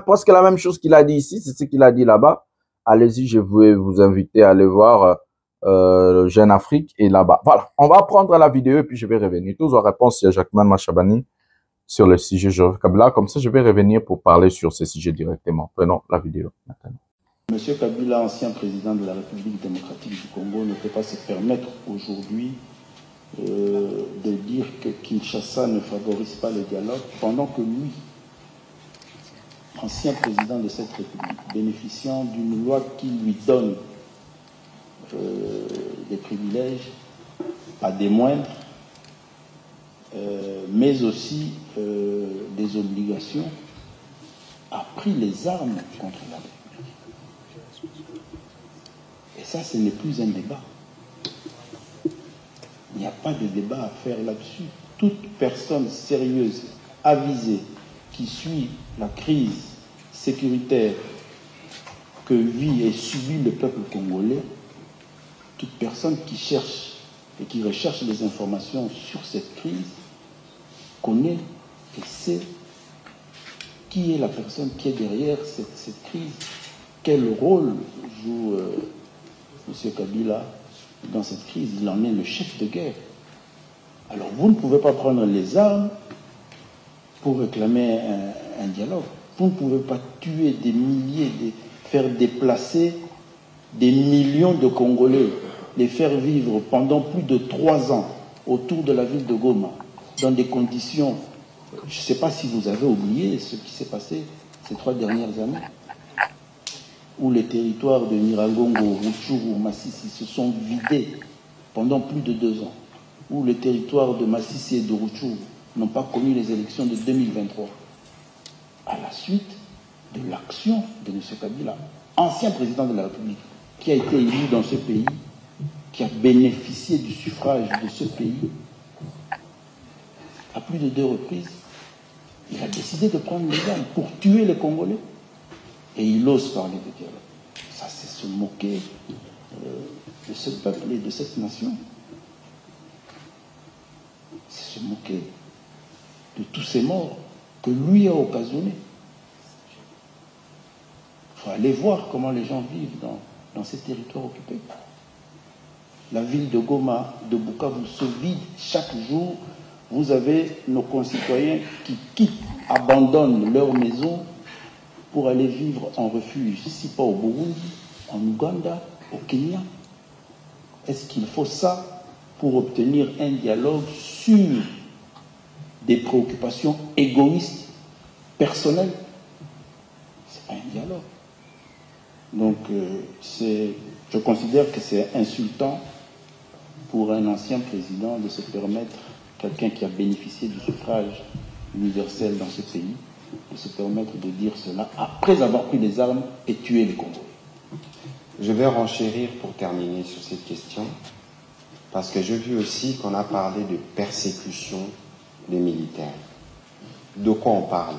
Presque la même chose qu'il a dit ici, c'est ce qu'il a dit là-bas. Allez-y, je vais vous inviter à aller voir Jeune Afrique et là-bas. Voilà, on va prendre la vidéo et puis je vais revenir. Tous aux réponses, il y a Jacquemin Machabani sur le sujet Joseph Kabila. Comme ça, je vais revenir pour parler sur ce sujet directement. Prenons la vidéo maintenant. Monsieur Kabila, ancien président de la République démocratique du Congo, ne peut pas se permettre aujourd'hui de dire que Kinshasa ne favorise pas le dialogue, pendant que lui, ancien président de cette République, bénéficiant d'une loi qui lui donne des privilèges à des moindres, mais aussi des obligations, a pris les armes contre la République. Et ça, ce n'est plus un débat. Il n'y a pas de débat à faire là-dessus. Toute personne sérieuse, avisée, qui suit la crise sécuritaire que vit et subit le peuple congolais, toute personne qui cherche et qui recherche des informations sur cette crise, connaît et sait qui est la personne qui est derrière cette crise, quel rôle joue M. Kabila dans cette crise. Il en est le chef de guerre. Alors vous ne pouvez pas prendre les armes pour réclamer un dialogue. Vous ne pouvez pas tuer des milliers, faire déplacer des millions de Congolais, les faire vivre pendant plus de 3 ans autour de la ville de Goma, dans des conditions, je ne sais pas si vous avez oublié ce qui s'est passé ces 3 dernières années, où les territoires de Nyiragongo, Rutshuru, Masisi se sont vidés pendant plus de 2 ans, où les territoires de Masisi et de Rutshuru n'ont pas connu les élections de 2023, à la suite de l'action de M. Kabila, ancien président de la République, qui a été élu dans ce pays, qui a bénéficié du suffrage de ce pays, à plus de 2 reprises. Il a décidé de prendre les armes pour tuer les Congolais. Et il ose parler de dialogue. Ça, c'est se moquer de ce peuple et de cette nation. C'est se moquer de tous ces morts que lui a occasionnés. Il faut aller voir comment les gens vivent dans ces territoires occupés. La ville de Goma, de Bukavu se vide chaque jour. Vous avez nos concitoyens qui quittent, abandonnent leur maison pour aller vivre en refuge, ici pas au Burundi, en Ouganda, au Kenya. Est-ce qu'il faut ça pour obtenir un dialogue sur des préoccupations égoïstes, personnelles? C'est pas un dialogue. Donc, je considère que c'est insultant pour un ancien président de se permettre, quelqu'un qui a bénéficié du suffrage universel dans ce pays, de se permettre de dire cela après avoir pris des armes et tué les Congolais. Je vais renchérir pour terminer sur cette question, parce que j'ai vu aussi qu'on a parlé de persécution des militaires. De quoi on parle?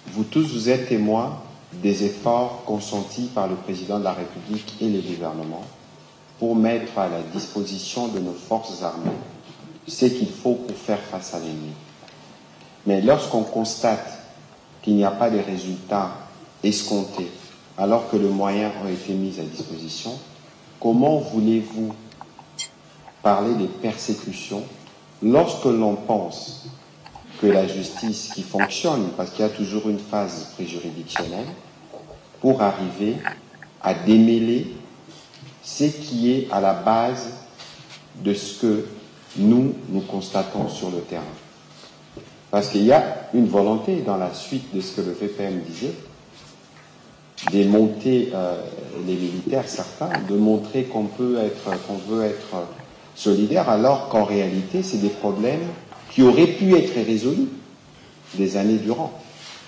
Vous tous, vous êtes témoins des efforts consentis par le président de la République et le gouvernement pour mettre à la disposition de nos forces armées ce qu'il faut pour faire face à l'ennemi. Mais lorsqu'on constate qu'il n'y a pas de résultats escomptés, alors que les moyens ont été mis à disposition, comment voulez-vous parler des persécutions lorsque l'on pense que la justice qui fonctionne, parce qu'il y a toujours une phase préjuridictionnelle, pour arriver à démêler ce qui est à la base de ce que nous constatons sur le terrain. Parce qu'il y a une volonté dans la suite de ce que le VPM disait, de monter les militaires, certains, de montrer qu'on veut être solidaire, alors qu'en réalité, c'est des problèmes qui auraient pu être résolus des années durant,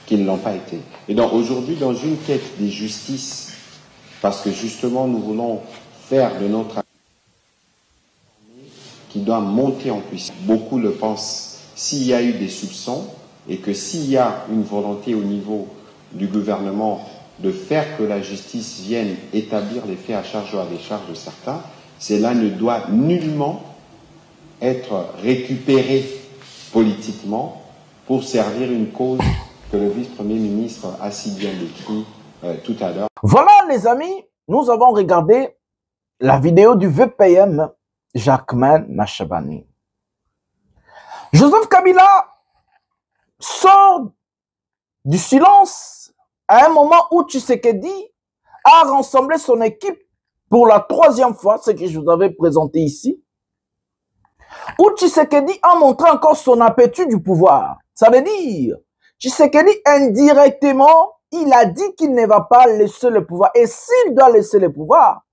qui ne l'ont pas été. Et donc aujourd'hui, dans une quête de justice, parce que justement nous voulons faire de notre qui doit monter en puissance. Beaucoup le pensent, s'il y a eu des soupçons et que s'il y a une volonté au niveau du gouvernement de faire que la justice vienne établir les faits à charge ou à décharge de certains, cela ne doit nullement être récupéré politiquement pour servir une cause que le vice-premier ministre a si bien décrit tout à l'heure. Voilà les amis, nous avons regardé la vidéo du VPM Jacquemain Machabani. Joseph Kabila sort du silence à un moment où Tshisekedi a rassemblé son équipe pour la 3e fois, ce que je vous avais présenté ici, où Tshisekedi a montré encore son appétit du pouvoir. Ça veut dire, Tshisekedi indirectement, il a dit qu'il ne va pas laisser le pouvoir. Et s'il doit laisser le pouvoir,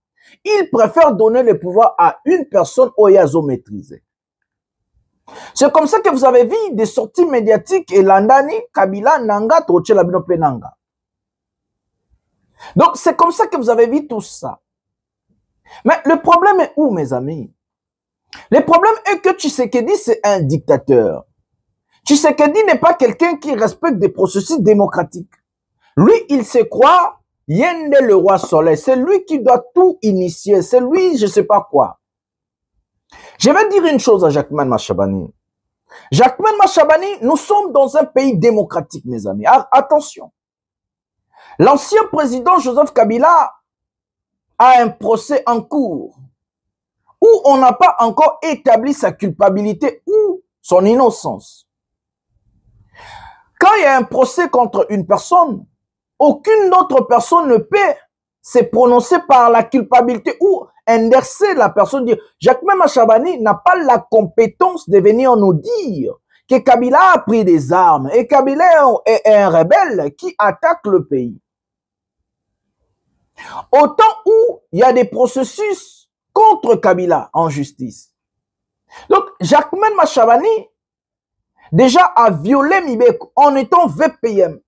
il préfère donner le pouvoir à une personne Oyazo maîtrisée. C'est comme ça que vous avez vu des sorties médiatiques et l'andani, Kabila, Nanga, Troche, Labino, Penanga. Donc, c'est comme ça que vous avez vu tout ça. Mais le problème est où, mes amis? Le problème est que Tshisekedi, c'est un dictateur. Tshisekedi n'est pas quelqu'un qui respecte des processus démocratiques. Lui, il se croit Yende le roi soleil. C'est lui qui doit tout initier. C'est lui, je ne sais pas quoi. Je vais dire une chose à Jacquemain Machabani. Jacquemain Machabani, nous sommes dans un pays démocratique, mes amis. Attention. L'ancien président Joseph Kabila a un procès en cours où on n'a pas encore établi sa culpabilité ou son innocence. Quand il y a un procès contre une personne, aucune autre personne ne peut se prononcer par la culpabilité ou inverser la personne. Jacquemain Machabani n'a pas la compétence de venir nous dire que Kabila a pris des armes et Kabila est un rebelle qui attaque le pays. Autant où il y a des processus contre Kabila en justice. Donc, Jacquemain Machabani déjà a violé Mibeko en étant VPM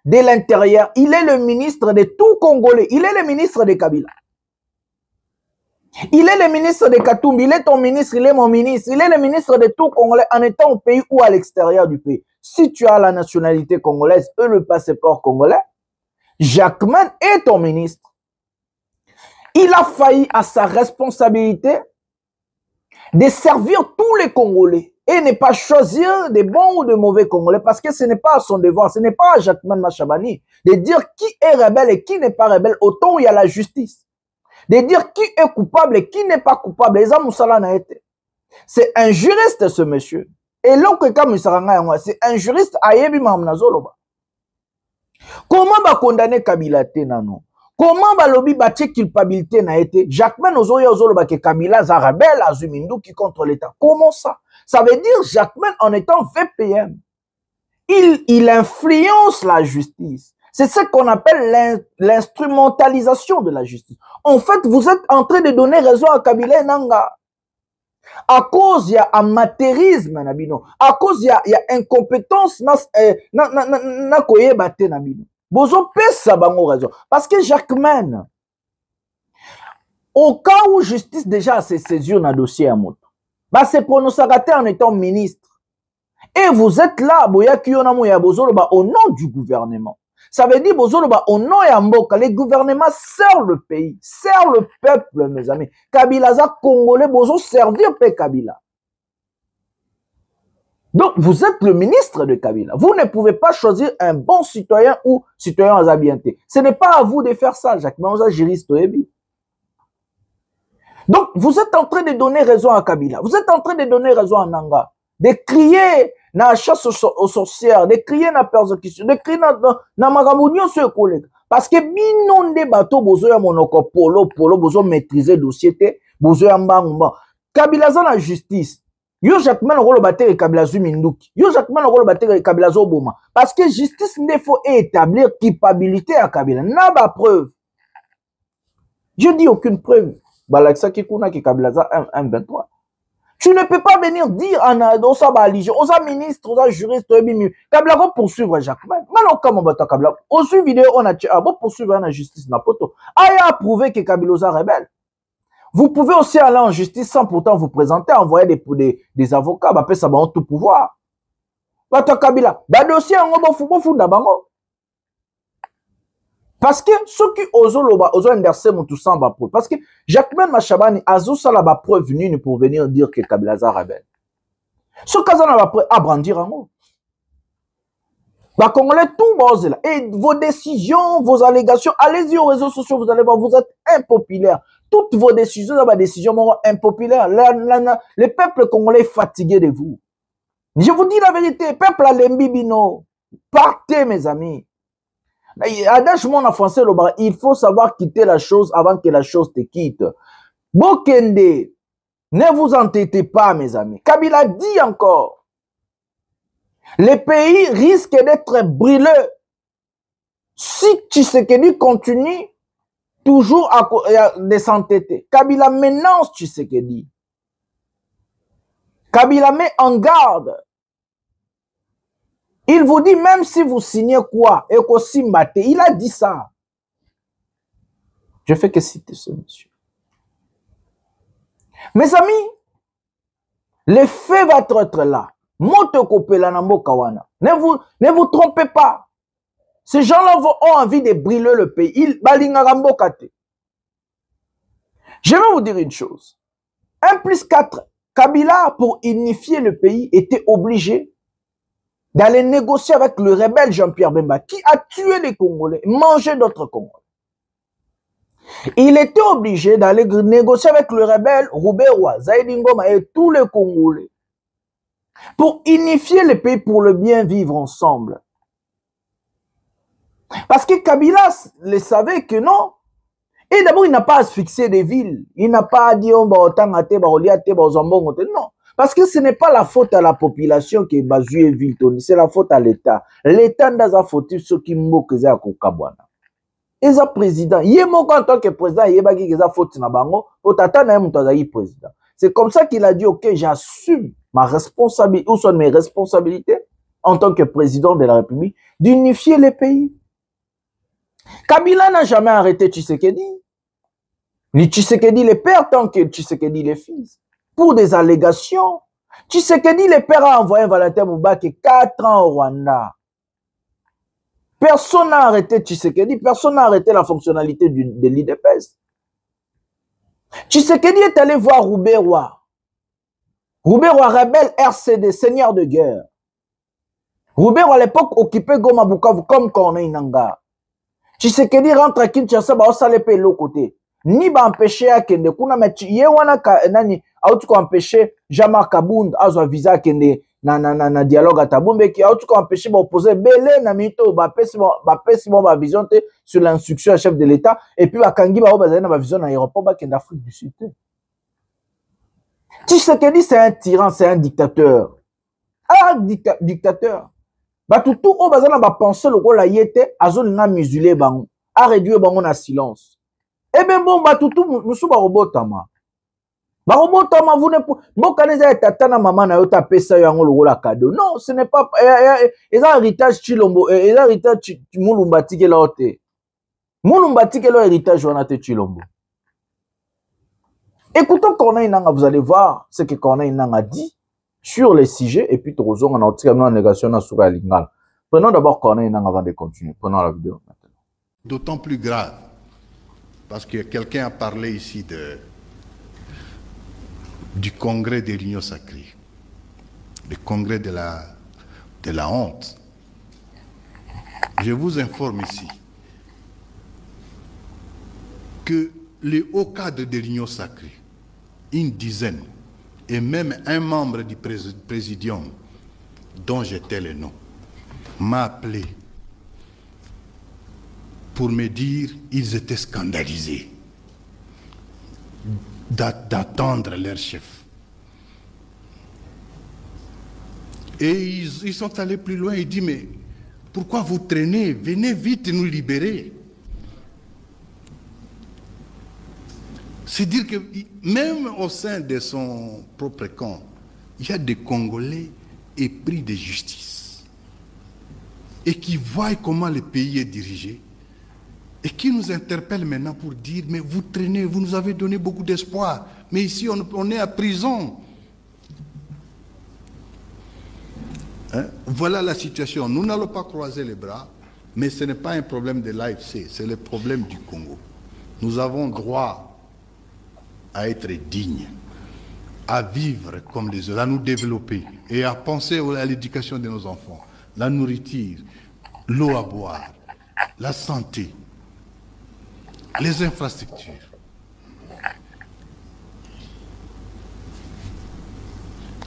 de l'intérieur. Il est le ministre de tout Congolais. Il est le ministre de Kabila. Il est le ministre de Katumbi. Il est ton ministre, il est mon ministre. Il est le ministre de tout Congolais en étant au pays ou à l'extérieur du pays. Si tu as la nationalité congolaise et le passeport congolais, Jacquemain est ton ministre. Il a failli à sa responsabilité de servir tous les Congolais et ne pas choisir des bons ou de mauvais Congolais parce que ce n'est pas son devoir, ce n'est pas à Jacquemain Machabani de dire qui est rebelle et qui n'est pas rebelle, autant où il y a la justice. De dire qui est coupable et qui n'est pas coupable. C'est un juriste, ce monsieur. Et là, c'est un juriste à Yebi Mamnazoloba. Comment va condamner Kabila Tenano? Comment va lobby battre culpabilité na été? Jacquemain Ozoya Ozoloba que Kabila Zarabel Azumindu qui contre l'État. Comment ça? Ça veut dire Jacquemain en étant VPM. Il influence la justice. C'est ce qu'on appelle l'instrumentalisation de la justice. En fait, vous êtes en train de donner raison à Kabila et Nanga. À cause il y a amateurisme nabino, à cause il y a incompétence na koyebate nabino. Bozo pesa bango raison parce que Jacquemain au cas où justice déjà s'est saisie na dossier à moto. Bah c'est prononcé en étant ministre. Et vous êtes là boya kiyona mo ya bozoloba au nom du gouvernement. Ça veut dire bozoloba au nom ya mboka, le gouvernement sert le pays, sert le peuple mes amis. Kabila za congolais bozo servir pe Kabila. Donc vous êtes le ministre de Kabila. Vous ne pouvez pas choisir un bon citoyen ou citoyen azabienté. Ce n'est pas à vous de faire ça, Jacques Manza juriste Oebi. Donc vous êtes en train de donner raison à Kabila. Vous êtes en train de donner raison à Nanga. De crier na chasse aux sorcières, de crier na persécution, de crier na magamounion sur collègue. Parce que binon de bateau bozo ya monoko polo bozo maîtriser dossier te bozo ya mbangumba. Kabila za na justice. Yo Jacquemain rolo batere Kabila Zuminduki. Yo Jacquemain rolo batere Kabila Zoboma. Parce que justice ne faut établir culpabilité à Kabila. N'a pas preuve. Je dis aucune preuve. Balaksa Kikuna ki Kabila za 1-23. Tu ne peux pas venir dire on sa religion, on sa ministre, on sa juriste, Kabila va poursuivre Jacquemain. Maintenant, comment va Kabila? Au suivi vidéo, on a poursuivre la justice na poto. Aya a prouvé que Kabila est rebelle. Vous pouvez aussi aller en justice sans pourtant vous présenter, envoyer des avocats, bah, ça va tout pouvoir. Bato Kabila, bah, dossier en gros, bango. Parce que ceux qui osent inverser mon tout ça, parce que Jacquemain Machabani a la preuve nune pour venir dire que Kabila est rebelle. Ce cas là va preuve à brandir en haut. Bah, Congolais, tout bose là. Et vos décisions, vos allégations, allez-y aux réseaux sociaux, vous allez voir, vous êtes impopulaire. Toutes vos décisions, sont des décisions impopulaires. Le peuple congolais est fatigué de vous. Je vous dis la vérité, peuple à l'embibino. Partez, mes amis. Adage mon en français, il faut savoir quitter la chose avant que la chose te quitte. Bokende, ne vous entêtez pas, mes amis. Kabila dit encore, le pays risque d'être brûlé si Tshisekedi continue toujours de s'entêter. Kabila menace Tshisekedi. Kabila met en garde. Il vous dit, même si vous signez quoi, il a dit ça. Je fais que citer ce monsieur. Mes amis, le fait va être là. Ne vous trompez pas. Ces gens-là ont envie de brûler le pays. Je vais vous dire une chose. 1+4, Kabila, pour unifier le pays, était obligé d'aller négocier avec le rebelle Jean-Pierre Bemba, qui a tué les Congolais, mangé d'autres Congolais. Il était obligé d'aller négocier avec le rebelle Rouberois, Zaïdi Ngoma et tous les Congolais pour unifier le pays, pour le bien vivre ensemble. Parce que Kabila le savait que non. Et d'abord, il n'a pas asphyxié des villes. Il n'a pas dit non. Parce que ce n'est pas la faute à la population qui est basée ville, c'est la faute à l'État. L'État n'a pas faute ceux qui moquent à Kokabwana. Et ça président, il est en tant que président, il est a faute na bango, pour président. C'est comme ça qu'il a dit, ok, j'assume ma responsabilité, où sont mes responsabilités en tant que président de la République, d'unifier les pays. Kabila n'a jamais arrêté Tshisekedi. Ni Tshisekedi le père tant que Tshisekedi le fils. Pour des allégations. Tshisekedi le père a envoyé Valentin Moubaki 4 ans au Rwanda. Personne n'a arrêté Tshisekedi, personne n'a arrêté la fonctionnalité de l'IDPS. Tshisekedi est allé voir Rouberois. Rouberois, rebelle RCD, seigneur de guerre. Rouberois à l'époque occupait Goma Bukavu comme Corneille Nangaa. Tshisekedi rentre à Kinshasa, ba osale pe l'autre côté. Ni ba empêcher à kende kuna mais ye wana nani autu ko empêcher Jean-Marc Kabund azwa visa kende na dialogue à Tabumbe qui autu ko empêcher ba opposer belé na mito ba pesi ba vision sur l'instruction chef de l'État et puis ba kangi ba bazana na ba vision na aéroport ba kende Afrique du Sud. Tshisekedi c'est un tyran, c'est un dictateur. Ah dictateur. Batutu o bazana ba penser le rôle la yete azolinga musulé bango a réduire bango na silence. Eh ben bon batutu musu ba robotama. Ba robotama vous ne bokaneza etatana maman na yo ta pesa yango le rôle la cadeau. Non, ce n'est pas et un héritage Chilombo et un héritage Mulumba tikela ote. Mulumba tikela héritage wana te Chilombo. Écoutons Corneille Nangaa, vous allez voir ce que Corneille Nangaa dit sur les sujets, et puis on a tiré une négation sur la Lingala. Prenons d'abord Corneille Nangaa avant de continuer. Prenons la vidéo maintenant. D'autant plus grave, parce que quelqu'un a parlé ici du congrès de l'Union sacrée, le congrès de la honte. Je vous informe ici que les hauts cadres de l'Union sacrée, une dizaine, et même un membre du présidium, dont j'étais le nom, m'a appelé pour me dire qu'ils étaient scandalisés d'attendre leur chef. Et ils sont allés plus loin, ils disent, mais pourquoi vous traînez? Venez vite nous libérer. C'est dire que même au sein de son propre camp, il y a des Congolais épris de justice et qui voient comment le pays est dirigé et qui nous interpellent maintenant pour dire, mais vous traînez, vous nous avez donné beaucoup d'espoir, mais ici on est à prison. Hein? Voilà la situation. Nous n'allons pas croiser les bras, mais ce n'est pas un problème de l'AFC, c'est le problème du Congo. Nous avons droit à être dignes, à vivre comme des autres, à nous développer et à penser à l'éducation de nos enfants, la nourriture, l'eau à boire, la santé, les infrastructures.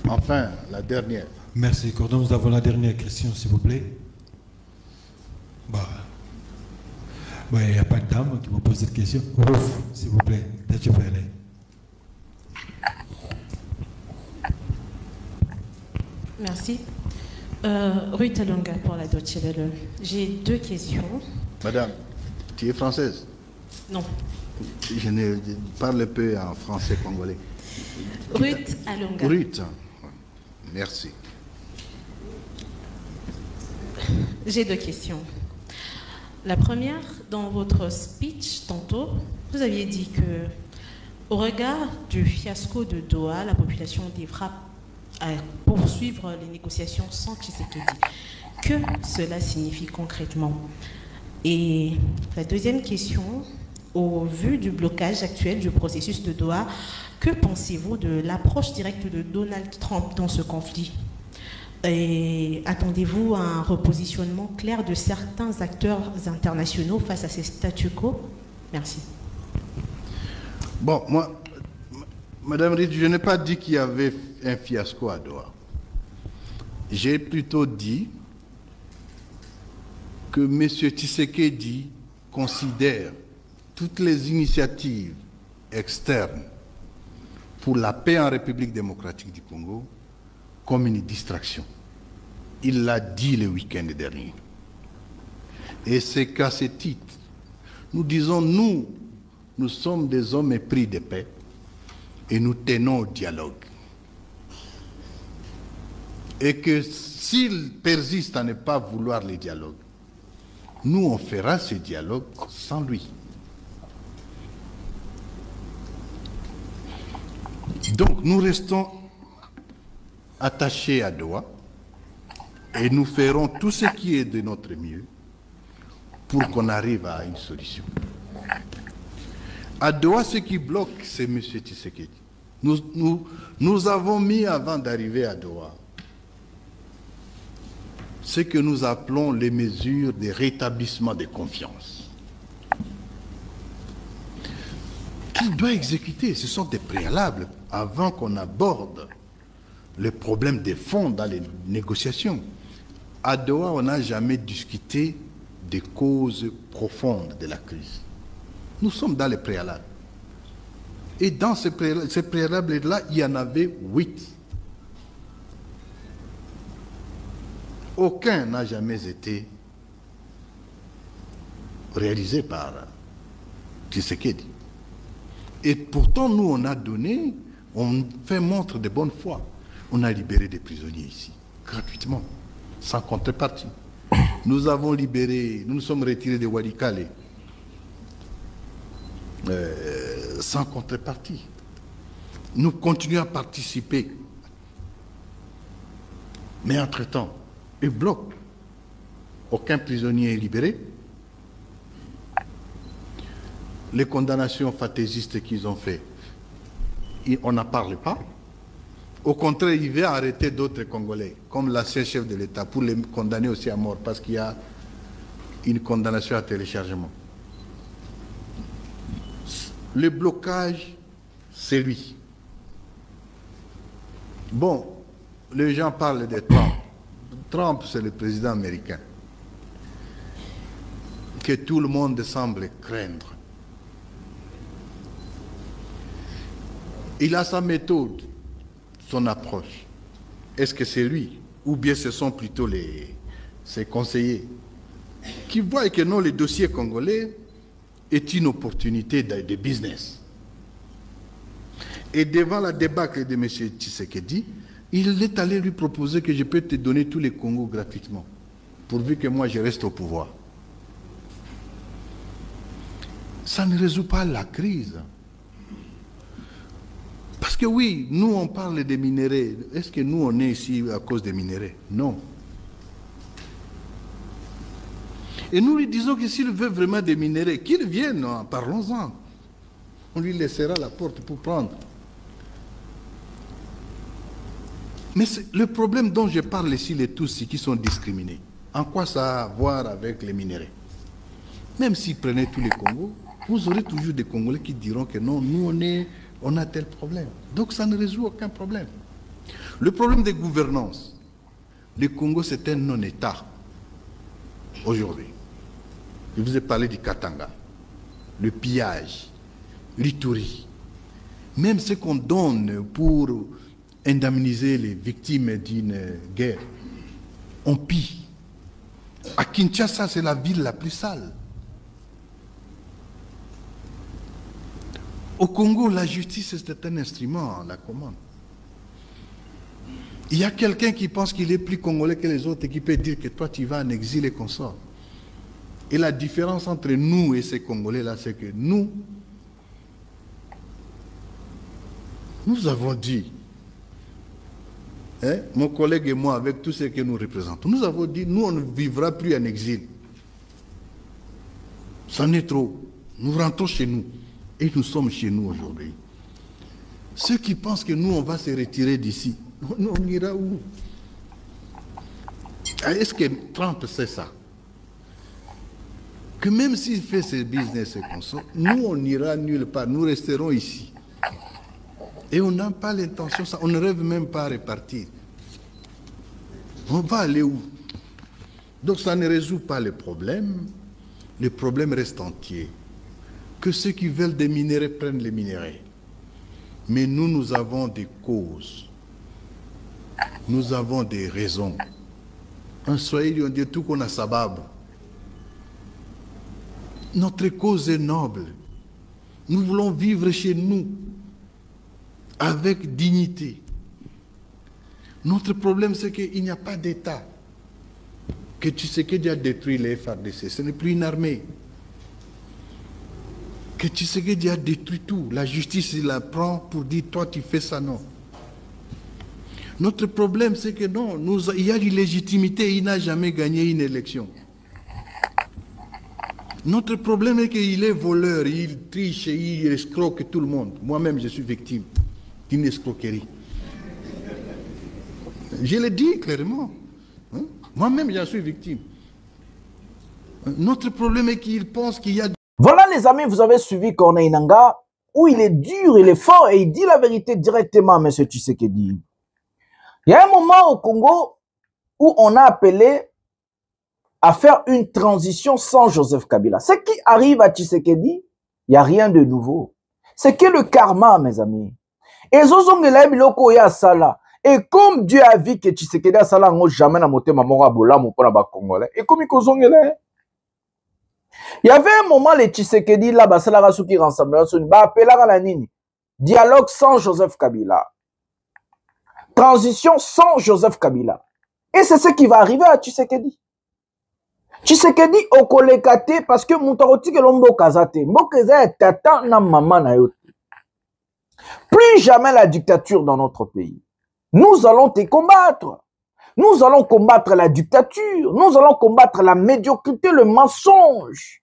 Enfin, la dernière. Merci, Cordon. Nous avons la dernière question, s'il vous plaît. Il n'y a pas de dame qui vous pose cette question. S'il vous plaît, d'être prêt. Merci. Ruth Alonga pour la Deutsche Welle. J'ai 2 questions. Madame, tu es française? Non. Je parle un peu en français congolais. Ruth Alonga. Ruth. Merci. J'ai deux questions. La première, dans votre speech tantôt, vous aviez dit que, au regard du fiasco de Doha, la population devra poursuivre les négociations sans Tshisekedi. Que cela signifie concrètement? Et la deuxième question, au vu du blocage actuel du processus de Doha, que pensez-vous de l'approche directe de Donald Trump dans ce conflit? Et attendez-vous à un repositionnement clair de certains acteurs internationaux face à ces statu quo? Merci. Bon, moi, Madame Reed, je n'ai pas dit qu'il y avait un fiasco à Doha. J'ai plutôt dit que M. Tshisekedi considère toutes les initiatives externes pour la paix en République démocratique du Congo comme une distraction. Il l'a dit le week-end dernier. Et c'est qu'à ce titre, nous disons, nous sommes des hommes épris de paix et nous tenons au dialogue. Et que s'il persiste à ne pas vouloir le dialogue, nous on fera ce dialogue sans lui. Donc nous restons attachés à Doha et nous ferons tout ce qui est de notre mieux pour qu'on arrive à une solution. À Doha, ce qui bloque, c'est M. Tshisekedi. Nous avons mis, avant d'arriver à Doha, ce que nous appelons les mesures de rétablissement de confiance. Qu'il doit exécuter, ce sont des préalables avant qu'on aborde le problème des fonds dans les négociations. À Doha, on n'a jamais discuté des causes profondes de la crise. Nous sommes dans les préalables. Et dans ces préalables-là, il y en avait 8. Aucun n'a jamais été réalisé par Tshisekedi. Et pourtant, nous, on a donné, on fait montre de bonne foi. On a libéré des prisonniers ici, gratuitement, sans contrepartie. Nous avons libéré, nous nous sommes retirés de Walikale, sans contrepartie. Nous continuons à participer. Mais entre-temps, il bloque. Aucun prisonnier est libéré. Les condamnations fantaisistes qu'ils ont faites, on n'en parle pas. Au contraire, il va arrêter d'autres Congolais, comme l'ancien chef de l'État, pour les condamner aussi à mort, parce qu'il y a une condamnation à téléchargement. Le blocage, c'est lui. Bon, les gens parlent de Trump. Trump, c'est le président américain que tout le monde semble craindre. Il a sa méthode, son approche. Est-ce que c'est lui ou bien ce sont plutôt ses conseillers qui voient que non, le dossier congolais est une opportunité de business. Et devant la débâcle de M. Tshisekedi, il est allé lui proposer que je peux te donner tous les Congos gratuitement, pourvu que moi je reste au pouvoir. Ça ne résout pas la crise. Parce que oui, nous on parle des minéraux. Est-ce que nous on est ici à cause des minéraux? Non. Et nous lui disons que s'il veut vraiment des minéraux, qu'il vienne, parlons-en. On lui laissera la porte pour prendre. Mais le problème dont je parle ici, les Tutsis qui sont discriminés, en quoi ça a à voir avec les minéraux? Même s'ils prenaient tous les Congos, vous aurez toujours des Congolais qui diront que non, nous on a tel problème. Donc ça ne résout aucun problème. Le problème des gouvernances, le Congo c'est un non-État aujourd'hui. Je vous ai parlé du Katanga, le pillage, l'Ituri. Même ce qu'on donne pour indemniser les victimes d'une guerre, on pille. À Kinshasa, c'est la ville la plus sale. Au Congo, la justice, c'est un instrument, la commande. Il y a quelqu'un qui pense qu'il est plus congolais que les autres et qui peut dire que toi, tu vas en exil et qu'on sort. Et la différence entre nous et ces Congolais-là, c'est que nous avons dit, hein, mon collègue et moi, avec tout ce que nous représentons, nous avons dit, nous, on ne vivra plus en exil. C'en est trop. Nous rentrons chez nous. Et nous sommes chez nous aujourd'hui. Ceux qui pensent que nous, on va se retirer d'ici, on ira où? Est-ce que Trump sait ça? Que même s'il fait ses business et qu'on sort, nous, on n'ira nulle part. Nous resterons ici. Et on n'a pas l'intention, on ne rêve même pas à repartir. On va aller où? Donc ça ne résout pas les problèmes. Les problèmes restent entiers. Que ceux qui veulent des minéraux prennent les minéraux. Mais nous, nous avons des causes. Nous avons des raisons. En Swahili, on dit tout qu'on a sababu. Notre cause est noble. Nous voulons vivre chez nous avec dignité. Notre problème, c'est qu'il n'y a pas d'État. Que Tshisekedi a détruit les FARDC, ce n'est plus une armée. Que Tshisekedi a détruit tout. La justice, il la prend pour dire, toi, tu fais ça, non. Notre problème, c'est que non, il y a l'illégitimité, il n'a jamais gagné une élection. Notre problème est qu'il est voleur, il triche, il escroque tout le monde. Moi-même, je suis victime d'une escroquerie. Je le dis clairement. Hein? Moi-même, j'en suis victime. Notre problème est qu'il pense qu'il y a... Voilà les amis, vous avez suivi Corneille Nangaa, où il est dur, il est fort et il dit la vérité directement à M. Tshisekedi. Il y a un moment au Congo où on a appelé à faire une transition sans Joseph Kabila. Ce qui arrive à Tshisekedi, il n'y a rien de nouveau. C'est que le karma, mes amis. Et comme Dieu a vu que Tshisekedi a sala ngo jamais na motema moko bola mo pona ba Congolais. Et comme il y avait un moment les Tshisekedi là ba sala suki rassemblement sur ba appela la nini. Dialogue sans Joseph Kabila. Transition sans Joseph Kabila. Et c'est ce qui va arriver à Tshisekedi. Tshisekedi okolekate parce que mutaroti ke lombo kazate. Mokeza tata na maman na yo. Plus jamais la dictature dans notre pays. Nous allons te combattre. Nous allons combattre la dictature. Nous allons combattre la médiocrité, le mensonge.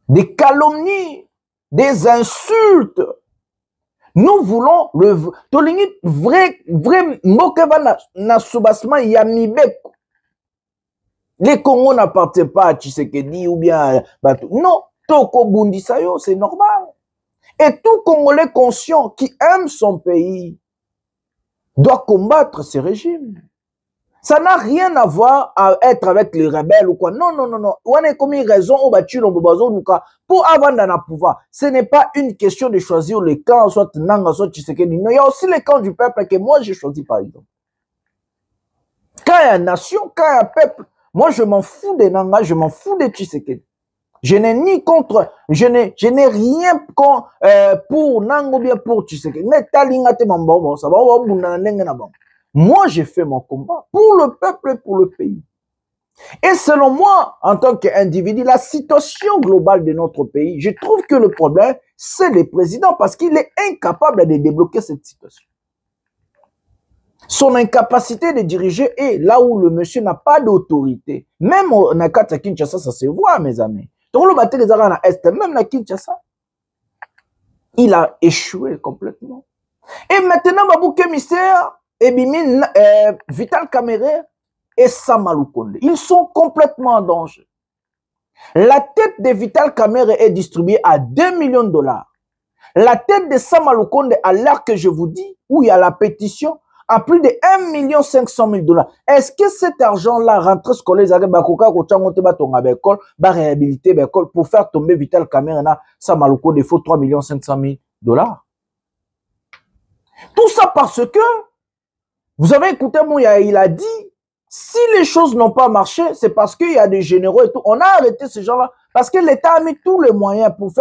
Des calomnies, des insultes. Nous voulons le vrai mokeva na soubasma yamibeko. Les Congo n'appartiennent pas à Tshisekedi ou bien à... Non, Toko Bundisayo, c'est normal. Et tout Congolais conscient qui aime son pays doit combattre ces régimes. Ça n'a rien à voir à être avec les rebelles ou quoi. Non, non, non, non. On a commis raison au battu pour avoir un pouvoir. Ce n'est pas une question de choisir le camp, soit Nanga, soit Tshisekedi. Non, il y a aussi le camp du peuple que moi j'ai choisi par exemple. Quand il y a une nation, quand il y a un peuple, moi je m'en fous des Nanga, je m'en fous des Tshisekedi. Je n'ai ni contre, je n'ai rien contre, pour Nanga ou bien pour Tshisekedi. Moi, j'ai fait mon combat pour le peuple et pour le pays. Et selon moi, en tant qu'individu, la situation globale de notre pays, je trouve que le problème, c'est le président parce qu'il est incapable de débloquer cette situation. Son incapacité de diriger est là où le monsieur n'a pas d'autorité. Même au Nakata Kinshasa, ça se voit, mes amis. Même à Kinshasa, il a échoué complètement. Et maintenant, Babouke Misère, Vital Kamerhe et Sama Lukonde, ils sont complètement en danger. La tête de Vital Kamerhe est distribuée à 2 millions de dollars. La tête de Sama Lukonde, à l'heure que je vous dis, où il y a la pétition, à plus de 1 500 000 dollars. Est-ce que cet argent-là rentre scolaire, réhabiliter pour faire tomber Vital Kamerhe, Sama Lukonde, il faut 3 500 000 dollars. Tout ça parce que vous avez écouté Mouya, il a dit, si les choses n'ont pas marché, c'est parce qu'il y a des généraux et tout. On a arrêté ces gens-là Parce que l'État a mis tous les moyens pour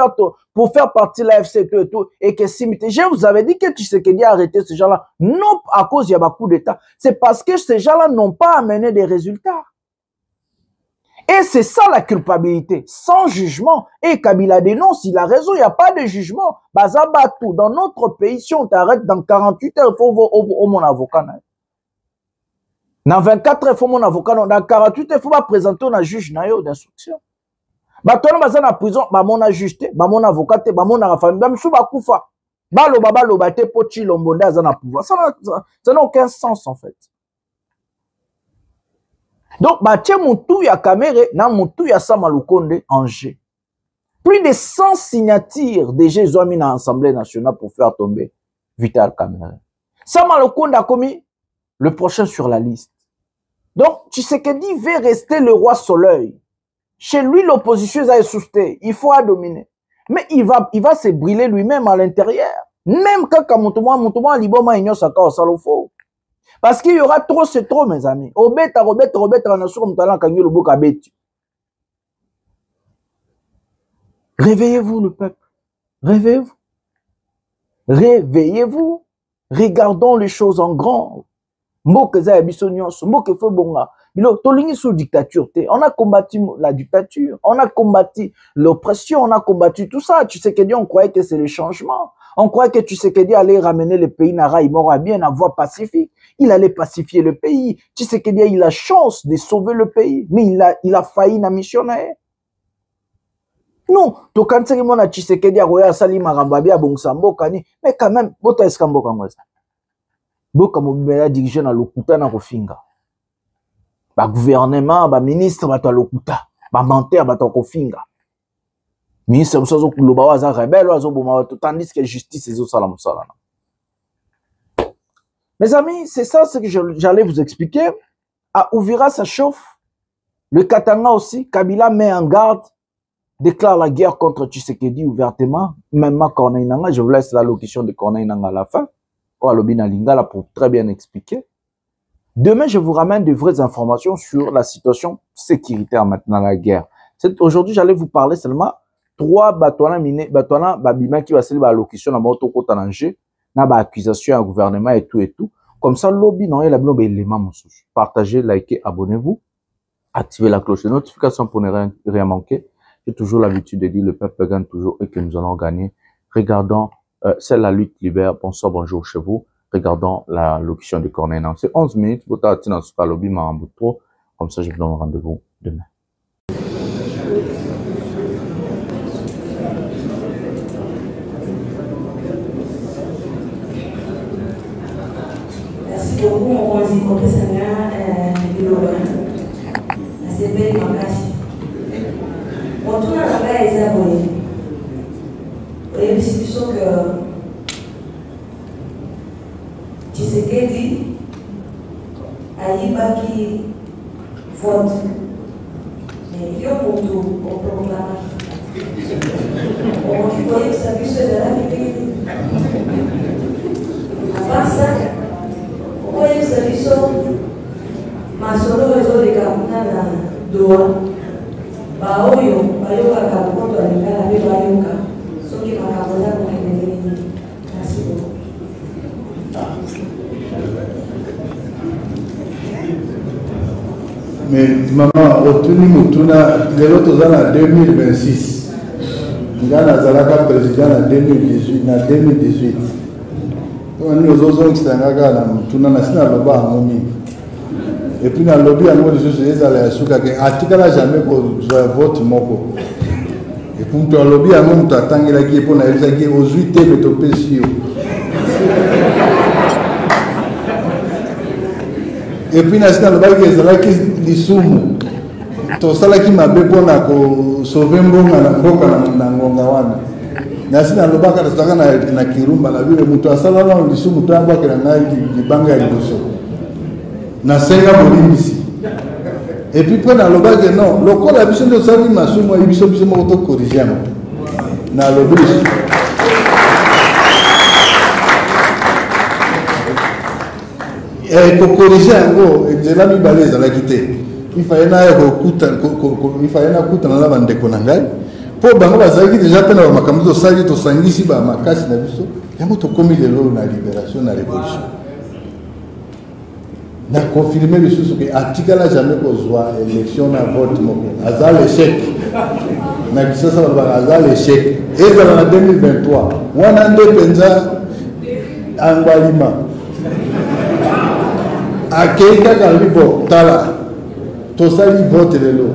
faire partie de l'AFC et tout. Et que si je vous avais dit que Tshisekedi a arrêté ces gens-là, non à cause il y a beaucoup d'État. C'est parce que ces gens-là n'ont pas amené des résultats. Et c'est ça la culpabilité, sans jugement. Et Kabila dénonce, il a raison, il n'y a pas de jugement. Bazabatou, dans notre pays, si on t'arrête dans 48 heures, il faut au mon avocat. Dans 24 heures, il faut mon avocat. Dans 48 heures, il faut pas présenter un juge d'instruction. Toi, dans la prison, mon juge, mon avocat, mon famille, même sous Bakoufa. Balo bate pochi lombonda zana pouvoir. Ça n'a aucun sens en fait. Donc, Mathieu Moutou ya Kamere, na Moutou ya Samalukonde, Angers. Plus de 100 signatures déjà ils ont mis dans l'Assemblée nationale pour faire tomber Vital Kamere. Samalukonde a commis le prochain sur la liste. Donc, Tshisekedi veut rester le roi soleil. Chez lui, l'opposition est soustée. Il faut dominer. Mais il va se brûler lui-même à l'intérieur. Même quand Moutouma, Liboma, Igno, Saka, Salofo. Parce qu'il y aura trop, c'est trop, mes amis. Robeta, réveillez-vous, le peuple. Réveillez-vous. Réveillez-vous. Regardons les choses en grand. Sous dictature. On a combattu la dictature. On a combattu l'oppression. On a combattu tout ça. Tu sais que Dieu, on croyait que c'est le changement. On croyait que tu sais que Dieu allait ramener le pays Nara, il m'aura bien à voie pacifique. Il allait pacifier le pays. Tu sais que Dieu, il a chance de sauver le pays. Mais il a failli na missionnaire. Non. To quand c'est mon tu sais que Dieu, Roya Sali Marambabia, Bongsambo, Kani. Mais quand même, Bota Eskambo Kamwesa. Boka Mobimela dirigé dans l'Okuta na Rofinga. Ba gouvernement, ba ministre, ba to l'Okuta. Ba menteur, ba to Rofinga. Ministre Moussa Kuloba waza rebelle wazo boma tandis que justice et salam salam. Mes amis, c'est ça ce que j'allais vous expliquer. À Ouvira ça chauffe. Le Katanga aussi, Kabila met en garde, déclare la guerre contre Tshisekedi ouvertement. Même Corneille Nanga, je vous laisse la locution de Corneille Nanga à la fin. Pour Alobina Lingala pour très bien expliquer. Demain, je vous ramène de vraies informations sur la situation sécuritaire maintenant, la guerre. Aujourd'hui, j'allais vous parler seulement 3 batouana babima qui va se faire l'allocation dans moto kota Angers, na ba accusation au gouvernement et tout. Comme ça, lobby non, il a bien élément mensonge. Partagez, likez, abonnez-vous, activez la cloche de notification pour ne rien manquer. J'ai toujours l'habitude de dire le peuple gagne toujours et que nous allons gagner. Regardons, c'est la lutte libère. Bonsoir, bonjour chez vous. Regardons la locution de Corneille. C'est 11 minutes. Vous t'attendez dans ce lobby, trop. Comme ça, je vous donne rendez-vous demain. Merci beaucoup, mon conseiller professionnel de l'Orient. C'est belle magasi. On tourne à la place des abonnés. Et c'est sûr que Tshisekedi a qui vote. Mais il y a beaucoup de proclamation. On voyait que ça puisse être là, mais avant ça, on voyait que ça puisse être ma solo réseau de Kamuna dans Doha. Baoyo, Bayoka Kabukoto, Alikala, Bayoka. Soki Makabola, pour les. Merci beaucoup. Mais maman, Otuni Mutuna, les autres en 2026. Ngana Zalaka président en 2018. Nous avons dit que Mutuna n'a pas de et puis dans le lobby, on a jamais vote moko. Et puis dans le lobby, on a dit aux 8 et puis dans le lobby, il y a des sumu. Tout ça qui m'a fait pour sauver Mbonga na Ngonga wana. Nasi na lobaka na Kirumba na vile mtu asala na lisumu tamba kila ngai libanga ya liboso. Na senga bolimisi. Et puis pendant le bac non, le code a besoin de ça ni masumo ibiso biso mo to corriger na le bus. Et pour corriger en gros, et de la mi balèze la quitter. il fallait na kutana na bandeko na ngai po bango bazalaki déjà pe na makambo tosali tosangisi ba makasi na biso yango tokomi lelo na libération na révolution na confirmer lisusu ke atikala jamais kozwa élection na vote moko aza l'échec na bisasa balobaka aza l'échec ezala na 2023 wana nde mpenza angbalima akei kaka lobi bo tala tosali vote lelo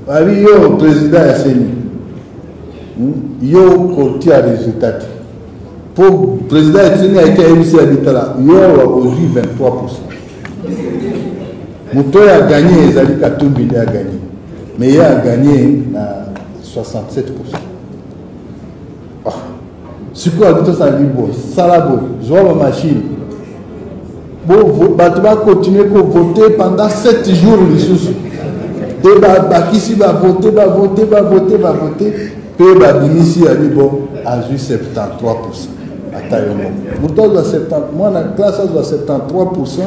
babi yo président ya seni yo kotia résultat po président ya seni ayeki ayebisi ya bitala yo ozwi 23%. Moto a gagné, ezali Katumbi a gagné. Mais il a gagné à 67%. Ce qu'on a dit, ça dit bon, salabo, je vois ma machine. Bon, tu vas continuer à voter pendant 7 jours les sous. Tu vas voter. Puis Binisi a dit bon, à 73%. Moi, la classe a 73%.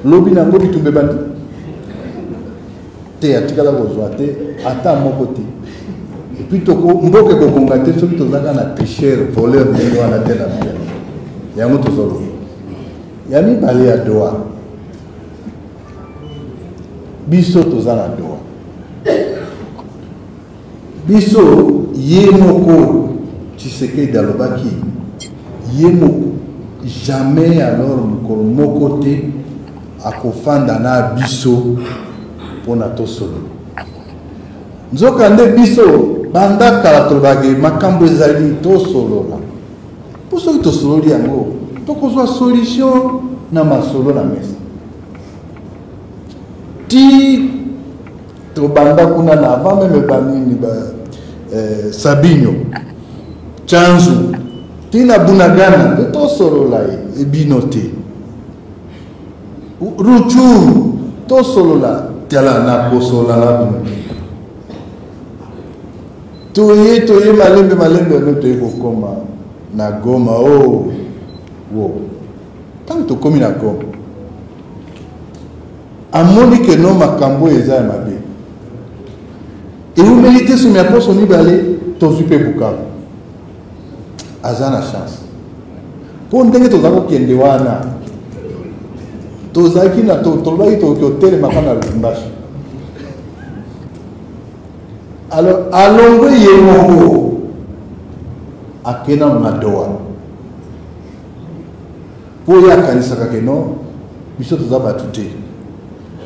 Lobby n'a pas du tout bébandi. T'es à Tigala Bozoate, attends mon côté. Et puis, tu as congratulé ceux qui ont pêcheur, voleur, à la tête. Il y a un autre solo. Il y a mis balé à Doha. Bisso, tu as la Doha. Bisso, Yemoko, tu sais qu'il y a le baki. Yemoko, jamais alors mon côté à kofanda na biso pour nato solo. Nzokande biso banda kala tobage makambo ezali to solo la. Pour ceux qui to solo yango, to kozwa solution na masolo na mesa. Ti to banda kuna na avant même banini ba Sabinho Chanzu tina bunagana de to solo la e binote Ruchu to solo la tiala na ko solo la binote toye malembe no to ko koma na Goma oh wo tanto komi na Goma amoni que no makambo eza mabe et vous méritez sur mes poches ni balé to super Bukavu azana chance pour ndenge tozako kende wana tozaki na tolobaki totelema kana Lubumbashi alors alongo ye moko akena na Doha po ya kanisa kake no biso tozaba tuté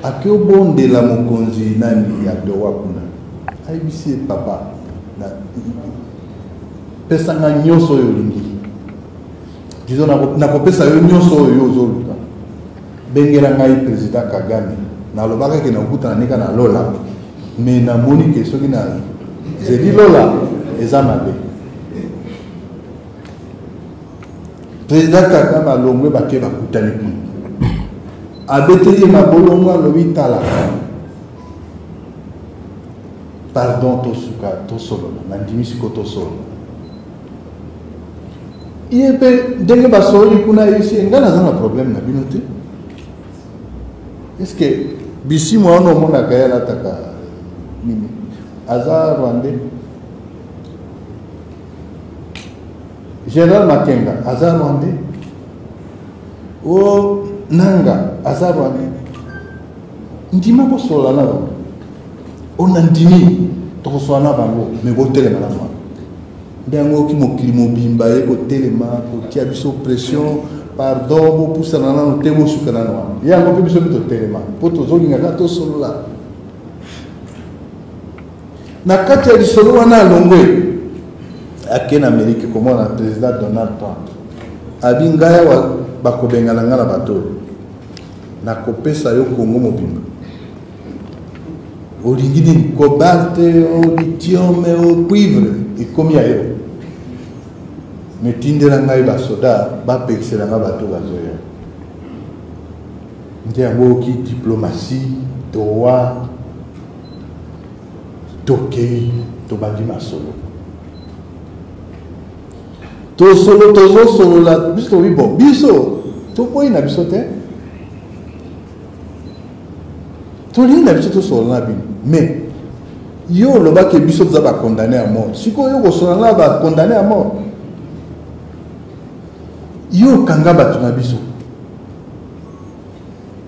akeo bonde la mokonzi nani ya Doha kuna ayibisi papa na pesa nga nyoso yo lingi dizo na kopesa yo nyoso yo zoluka bengera ngai président Kagame na lobaka ke na kuta na nika na lola mais na moni ke soki na zeli lola eza mabe président Kagame alongwe bake bakutani kuna abeteli mabolongo alobi tala pardon tosuka tosolo na ndimisi ko tosolo iebe ndenge basoli kuna ici ngana za na problème na binote est-ce que bisi mo ono mona kayala taka nini aza Rwandais Général Makenga aza Rwandais o nanga aza Rwandais ndima ko sola na on a ndimi to sola na bango me bo telema na fa ndango ki mokili mobimba ye ko telema ko tia biso pression pardon bo pusana na no tebo sukana no ya ngo biso to telema po to zolinga ka to solo la na kati ya solo wana longwe akena Amerique comme na président Donald Trump abingaya wa bakobengana ngana bato na kopesa yo Congo mobimba oligini cobalt au lithium au cuivre et comme ya yo metindela ngai ba soda ba pexela nga bato bazoya ndiango ki diplomatie towa tokei to bandi masolo to solo tozo solo la biso wi bon biso to poi na biso te tolingi na biso tosolana bino mais yo lobaki biso toza condamné à mort sikoyo kosolana condamné à mort yo kanga bato na biso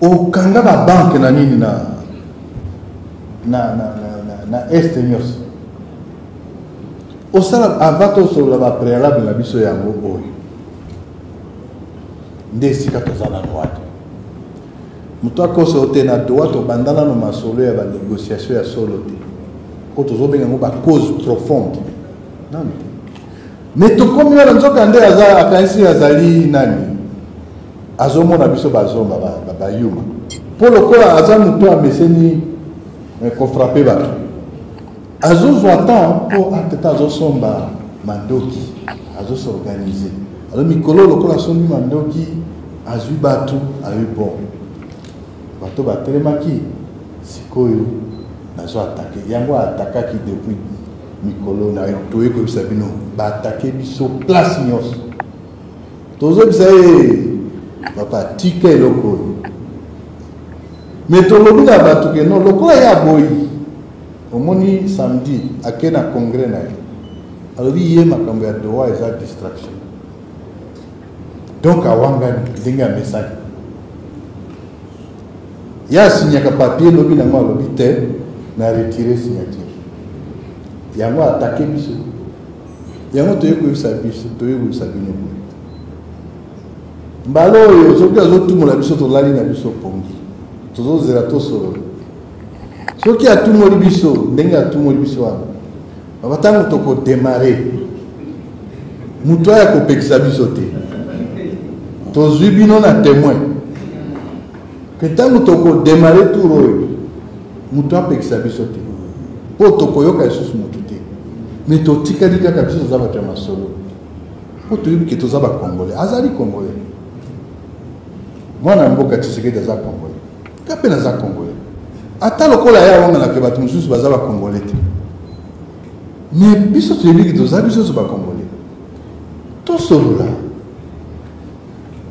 okanga banque na nini na este nyonso osala avant tosolola préalable na biso yango oyo nde esika toza na droite moto akoso te na droite obandana no masolo ya banégociation ya solo te po tozobenga yango bacause profonde nani mais tokomi wana nzoka nde akanisi azali nani azomona biso bazomba bayuma mpo lokola aza moto ameseni kofrape bato azozwa temps mpo ateta azosomba mandoki azosorganize alo mikolo lokola asombi mandoki azwi bato ayo bon bato batelemaki sikoyo nazo atake yango atakaki depuis mikolo na toye koyebisa bino baatake biso place nyonso tozobisa ye papa tika eloko oyo me tolobi na bato ke non lokola ye aboyi omoni samedi ake na congrès na ye alobi ye makambo ya droit eza distraction donc awangani ndenge amesani ye asignaka papier lobi nango alobi te na retire signature yango atake biso yango toye koyebisa biso toye koyebisa bino mbala oyo soki azotumola biso tolali na biso pongi tozozela tosolola soki atumoli biso ndenge atumoli biso wana batango tokodemare moto aya kopekisa biso te tozwi bino na témoin ke ntango tokodemare tour oyo moto apekisa biso te mpo tokoyoka lisusu motu te me totikali kaka biso toza bato ya masolo mpo toyebi ke toza bakongole azali kongole mwana mboka Tshisekedi aza kongole ka mpe naza kongole ata lokola ye awanganaka bato mosusu baza bakongole te me biso toyebi ke toza biso so bakongole tosolola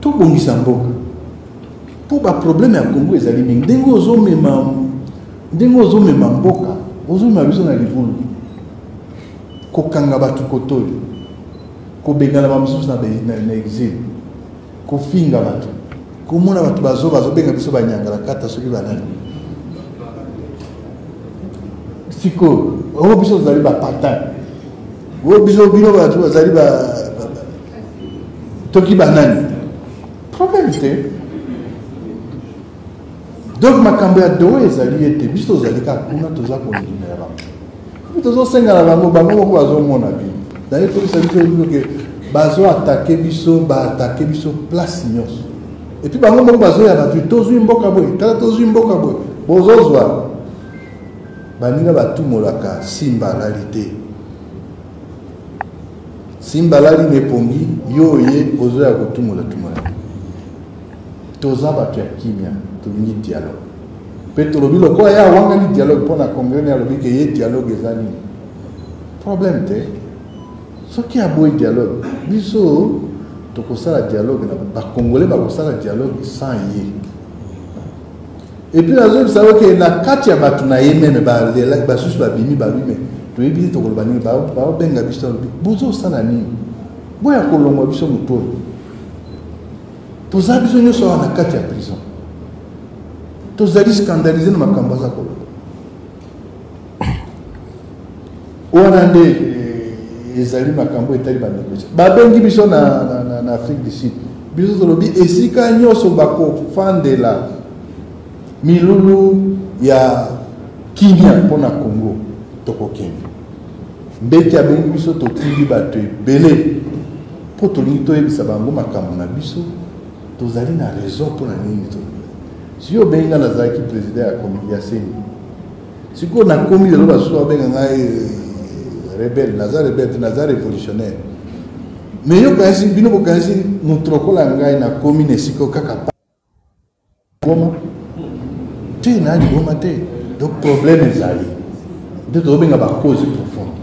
tobongisa mboka mpo baproblème ya kongo ezali mingi ndenge ozomema mboka ozomema biso na libulu kokanga bato kotoyo kobengana bamosusu na exil kofinga bato komona bato bazobenga biso banyangala kata soki banani siko oyo biso tozali bapatin oyo biso bino bato bazali toki banani problème te donc makambo ya doa ezali ete biso tozali kaka kuna toza kondimela bango tozosengana bango moko bazomona bino daye tokisa biso ke bazoatake biso baatake biso place nyonso epuis bango moko bazoya bato tozwi mboka boye tala tozwi mboka boye bozozwa baninga batumolaka simba alali te simba alali mepongi yo oye ozoya kotumola toza bato ya kimia tolingi dialogue mpe tolobi lokola ye awangani dialogue mpo na congrès ne alobi ke ye dialogue eza nini problème te soki aboyi dialogue biso tokosala dialogue na bakongolais bakosala dialogue sans ye epuis nazobisa oke na kati ya bato na ye meme basusu babimi babi me toyebi te tokoloba nini baobenga biso alobi bozosala nini boya kolongwa biso motu oyo toza biso nyonso awa na kati ya prison tozali scandalize na makambo aza koloba wana nde ezali makambo etali banégociation babengi biso na Afrique du Sud biso tolobi esika nyonso bakofandela milulu ya kimia mpona Congo tokokende mbeti abengi biso totindi bato ebele mpo tolingi toyebisa bango makambo na biso tozali na raison mpona nini si obenga nazalaki président ya seni sikoyo nakomi lelo basusu babenga ngai rebelle naza rebelle te naza révolutionnaire mais yo kanisi bino bokanisi moto lokola ngai nakomi na esika kaka boma te na liboma te donc problème ezali nde tozobenga bacause profonde